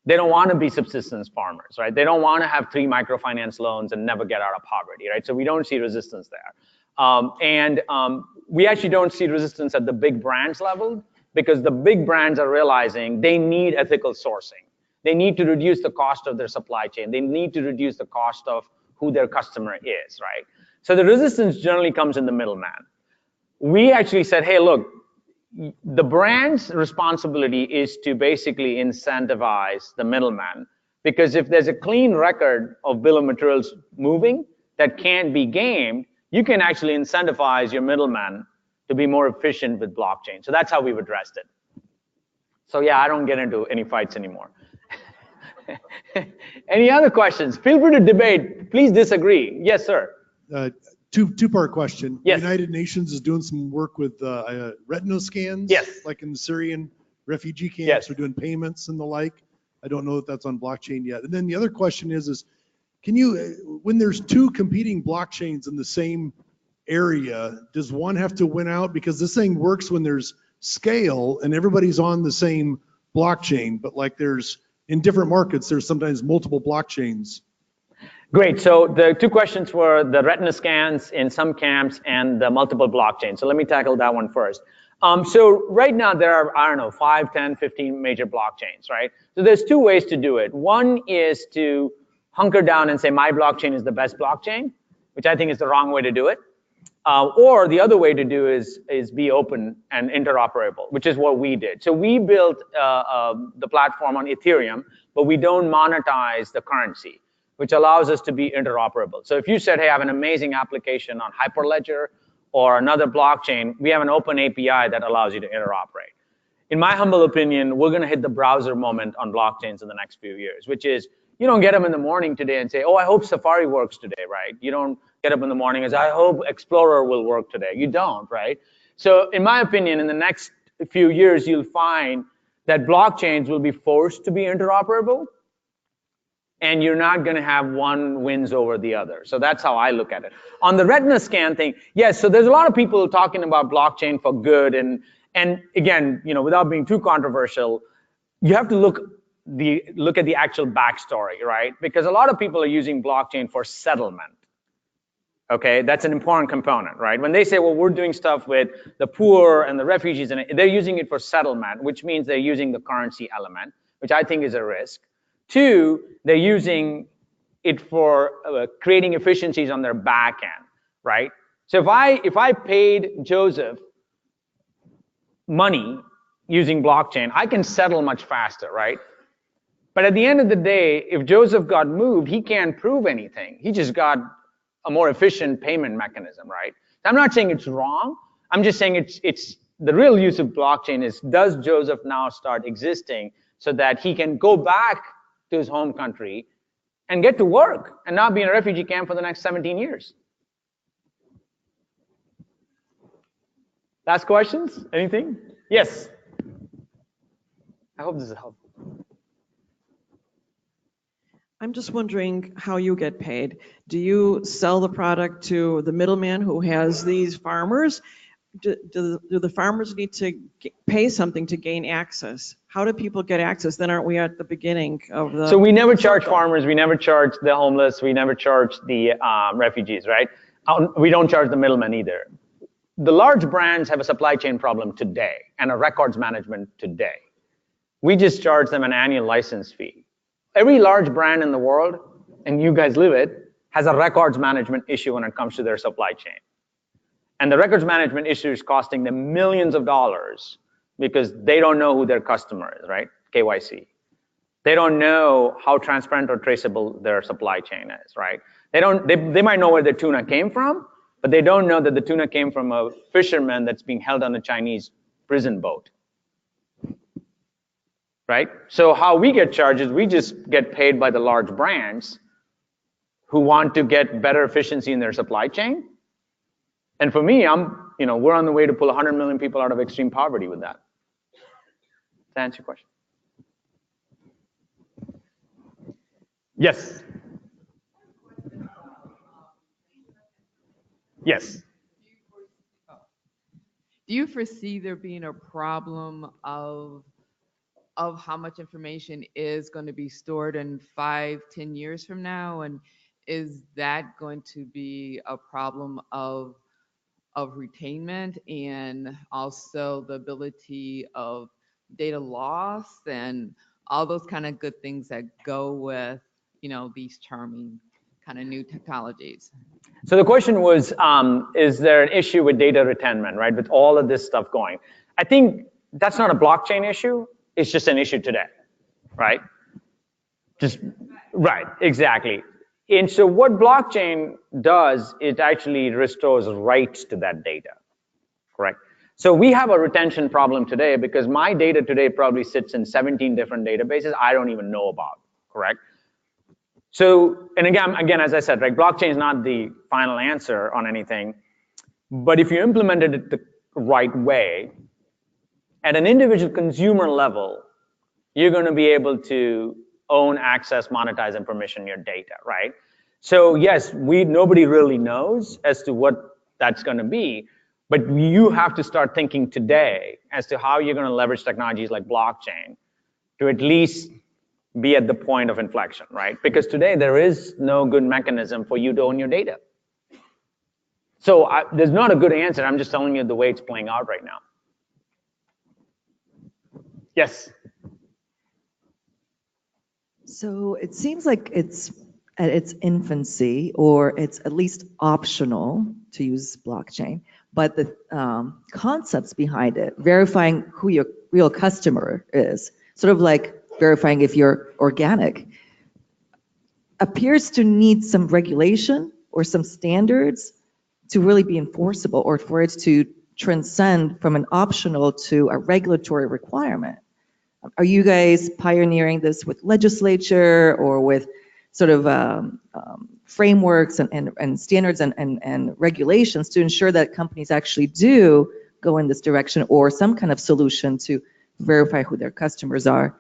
they don't want to be subsistence farmers, right? They don't want to have 3 microfinance loans and never get out of poverty, right? So we don't see resistance there. We actually don't see resistance at the big brands level because the big brands are realizing they need ethical sourcing. They need to reduce the cost of their supply chain. They need to reduce the cost of who their customer is, right? So the resistance generally comes in the middleman. We actually said, hey, look, the brand's responsibility is to basically incentivize the middleman, because if there's a clean record of bill of materials moving that can't be gamed, you can actually incentivize your middleman to be more efficient with blockchain. So that's how we've addressed it. So yeah, I don't get into any fights anymore. Any other questions? Feel free to debate. Please disagree. Yes, sir. Two-part question. Yes. The United Nations is doing some work with retina scans. Yes. Like in the Syrian refugee camps. Yes. They're doing payments and the like. I don't know if that's on blockchain yet. And then the other question is can you, when there's 2 competing blockchains in the same area, does one have to win out? Because this thing works when there's scale and everybody's on the same blockchain, but like there's, in different markets, there's sometimes multiple blockchains. Great. So the 2 questions were the retina scans in some camps and the multiple blockchains. So let me tackle that one first. So right now there are, I don't know, 5, 10, 15 major blockchains, right? So there's 2 ways to do it. One is to hunker down and say my blockchain is the best blockchain, which I think is the wrong way to do it. Or the other way to do is be open and interoperable, which is what we did. So we built the platform on Ethereum, but we don't monetize the currency, which allows us to be interoperable. So if you said, hey, I have an amazing application on Hyperledger or another blockchain, we have an open API that allows you to interoperate. In my humble opinion, we're going to hit the browser moment on blockchains in the next few years, which is you don't get up in the morning today and say, oh, I hope Safari works today, right? You don't get up in the morning and say, I hope Explorer will work today. You don't, right? So in my opinion, in the next few years, you'll find that blockchains will be forced to be interoperable, and you're not going to have one wins over the other. So that's how I look at it. On the retina scan thing, yes, so there's a lot of people talking about blockchain for good, and again, without being too controversial, you have to look at the actual backstory, right? Because a lot of people are using blockchain for settlement. Okay, that's an important component, right? When they say, well, we're doing stuff with the poor and the refugees, and they're using it for settlement, which means they're using the currency element, which I think is a risk. 2, they're using it for creating efficiencies on their back end, right? So if I paid Joseph money using blockchain, I can settle much faster, right? But at the end of the day, if Joseph got moved, he can't prove anything. He just got a more efficient payment mechanism, right? I'm not saying it's wrong. I'm just saying it's the real use of blockchain is, does Joseph now start existing so that he can go back to his home country and get to work and not be in a refugee camp for the next 17 years? Last questions? Anything? Yes. I hope this is helpful. I'm just wondering how you get paid. Do you sell the product to the middleman who has these farmers? Do the farmers need to pay something to gain access? How do people get access? Then aren't we at the beginning of the... So we never charge farmers, we never charge the homeless, we never charge the refugees, right? We don't charge the middleman either. the large brands have a supply chain problem today and a records management today. We just charge them an annual license fee. Every large brand in the world, and you guys live it, has a records management issue when it comes to their supply chain. And the records management issue is costing them millions of dollars because they don't know who their customer is, right? KYC. They don't know how transparent or traceable their supply chain is, right? They might know where their tuna came from, but they don't know that the tuna came from a fisherman that's being held on a Chinese prison boat, right? So how we get charged is we just get paid by the large brands who want to get better efficiency in their supply chain. And for me, we're on the way to pull 100 million people out of extreme poverty with that. To answer your question. Yes. Yes. Do you foresee there being a problem of how much information is going to be stored in 5, 10 years from now? And is that going to be a problem of retainment and also the ability of data loss and all those kind of good things that go with, these charming kind of new technologies? So the question was, is there an issue with data retention, right? With all of this stuff going. I think that's not a blockchain issue. It's just an issue today, right? Right, exactly. And so what blockchain does, it actually restores rights to that data, correct? So we have a retention problem today because my data today probably sits in 17 different databases I don't even know about, correct? So, and again, as I said, right, blockchain is not the final answer on anything, but if you implemented it the right way, at an individual consumer level, you're going to be able to own, access, monetize, and permission your data, right? So yes, nobody really knows as to what that's going to be, but you have to start thinking today as to how you're going to leverage technologies like blockchain to at least be at the point of inflection, right? Because today there is no good mechanism for you to own your data. So there's not a good answer. I'm just telling you the way it's playing out right now. Yes. So it seems like it's at its infancy, or it's at least optional to use blockchain, but the concepts behind it, verifying who your real customer is, sort of like verifying if you're organic, appears to need some regulation or some standards to really be enforceable, or for it to transcend from an optional to a regulatory requirement. Are you guys pioneering this with legislature or with sort of frameworks and standards and regulations to ensure that companies actually do go in this direction, or some kind of solution to verify who their customers are,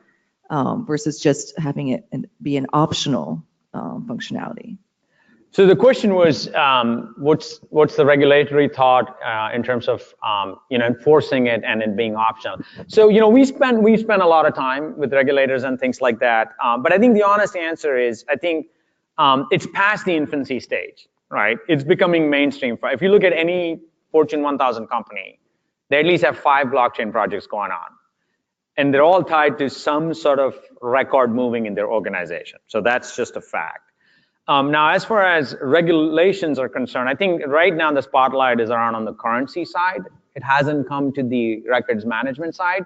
versus just having it be an optional functionality? So the question was, what's the regulatory thought in terms of enforcing it and it being optional? So we spend a lot of time with regulators and things like that. But I think the honest answer is, I think it's past the infancy stage, right? It's becoming mainstream. If you look at any Fortune 1000 company, they at least have 5 blockchain projects going on, and they're all tied to some sort of record moving in their organization. So that's just a fact. Now, as far as regulations are concerned, I think right now the spotlight is around on the currency side. It hasn't come to the records management side,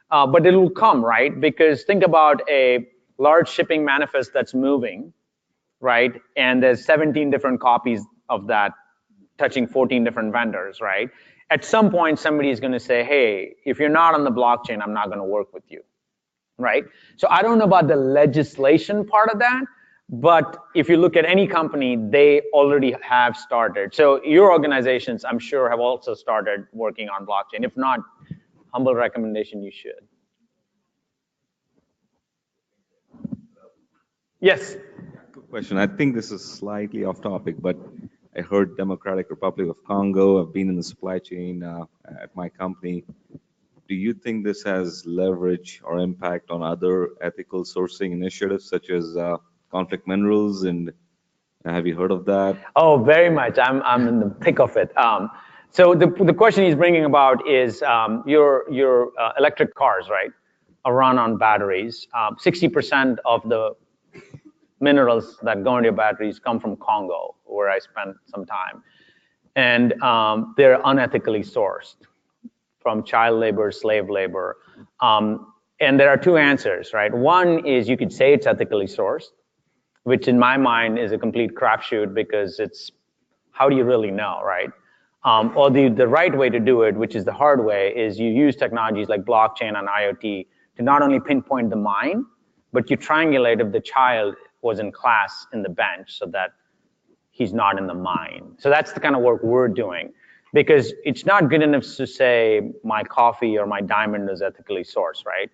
but it will come, right? Because think about a large shipping manifest that's moving, right? And there's 17 different copies of that touching 14 different vendors, right? At some point, somebody is going to say, hey, if you're not on the blockchain, I'm not going to work with you, right? So I don't know about the legislation part of that, but if you look at any company, they already have started. So your organizations, I'm sure, have also started working on blockchain. If not, humble recommendation, you should. Yes? Good question. I think this is slightly off topic, but I heard Democratic Republic of Congo. I've been in the supply chain at my company. Do you think this has leverage or impact on other ethical sourcing initiatives, such as conflict minerals, and have you heard of that? Oh, very much. I'm in the thick of it. So the question he's bringing about is your electric cars, right, are run on batteries. 60% of the minerals that go into your batteries come from Congo, where I spent some time. And they're unethically sourced from child labor, slave labor. And there are two answers, right? One is you could say it's ethically sourced, which in my mind is a complete crapshoot because it's, how do you really know, right? Or the right way to do it, which is the hard way, is you use technologies like blockchain and IoT to not only pinpoint the mine, but you triangulate if the child was in class in the bench so that he's not in the mine. So that's the kind of work we're doing, because it's not good enough to say my coffee or my diamond is ethically sourced, right?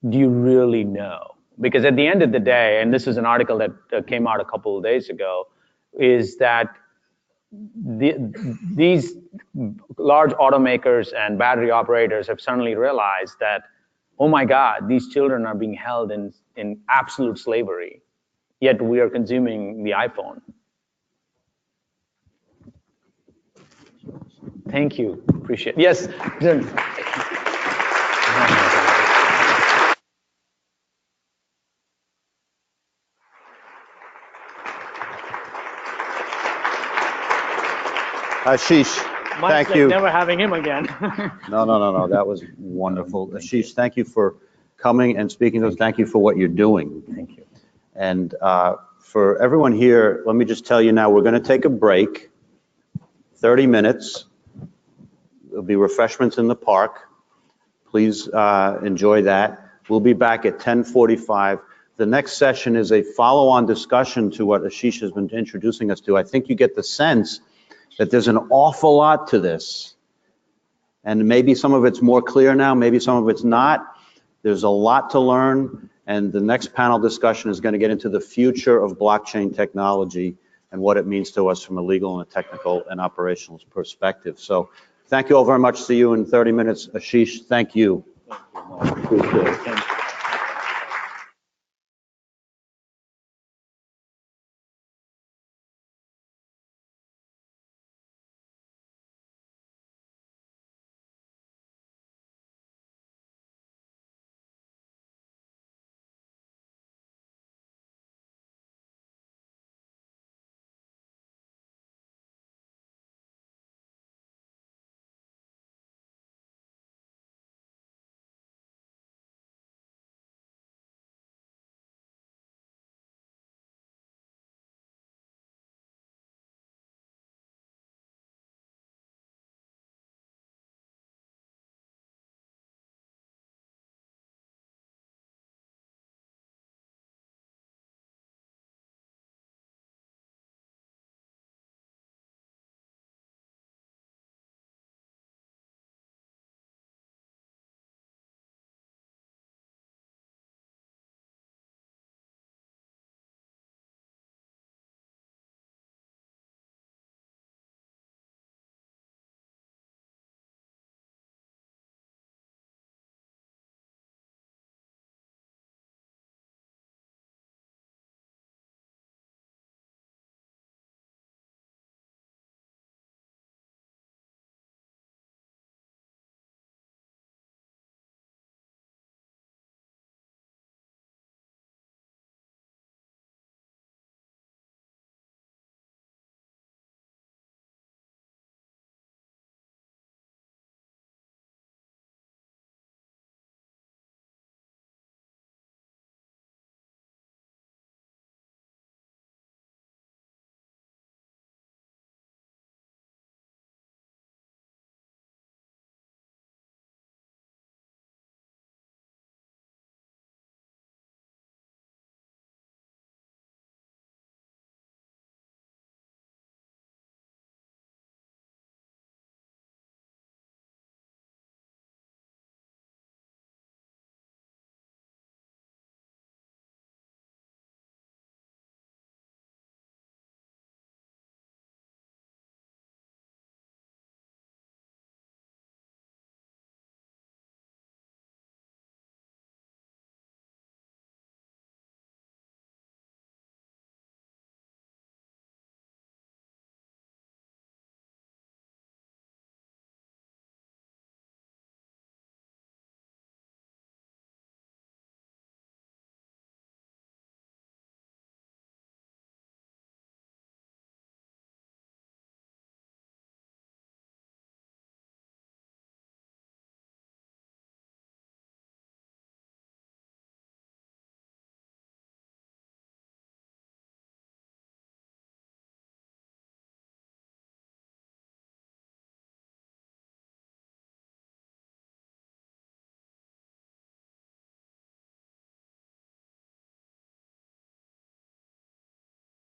Do you really know? Because at the end of the day, and this is an article that came out a couple of days ago, is that these large automakers and battery operators have suddenly realized that, oh my God, these children are being held in absolute slavery, yet we are consuming the iPhone. Thank you, appreciate it. Yes. Ashish, thank you. Never having him again. No. That was wonderful. Ashish, thank you for coming and speaking to us. Thank you for what you're doing. Thank you. And for everyone here, let me just tell you now, we're going to take a break, 30 minutes. There'll be refreshments in the park. Please enjoy that. We'll be back at 10:45. The next session is a follow-on discussion to what Ashish has been introducing us to. I think you get the sense that there's an awful lot to this. And maybe some of it's more clear now, maybe some of it's not. There's a lot to learn, and the next panel discussion is going to get into the future of blockchain technology and what it means to us from a legal and a technical and operational perspective. So thank you all very much. See you in 30 minutes. Ashish, thank you. Thank you.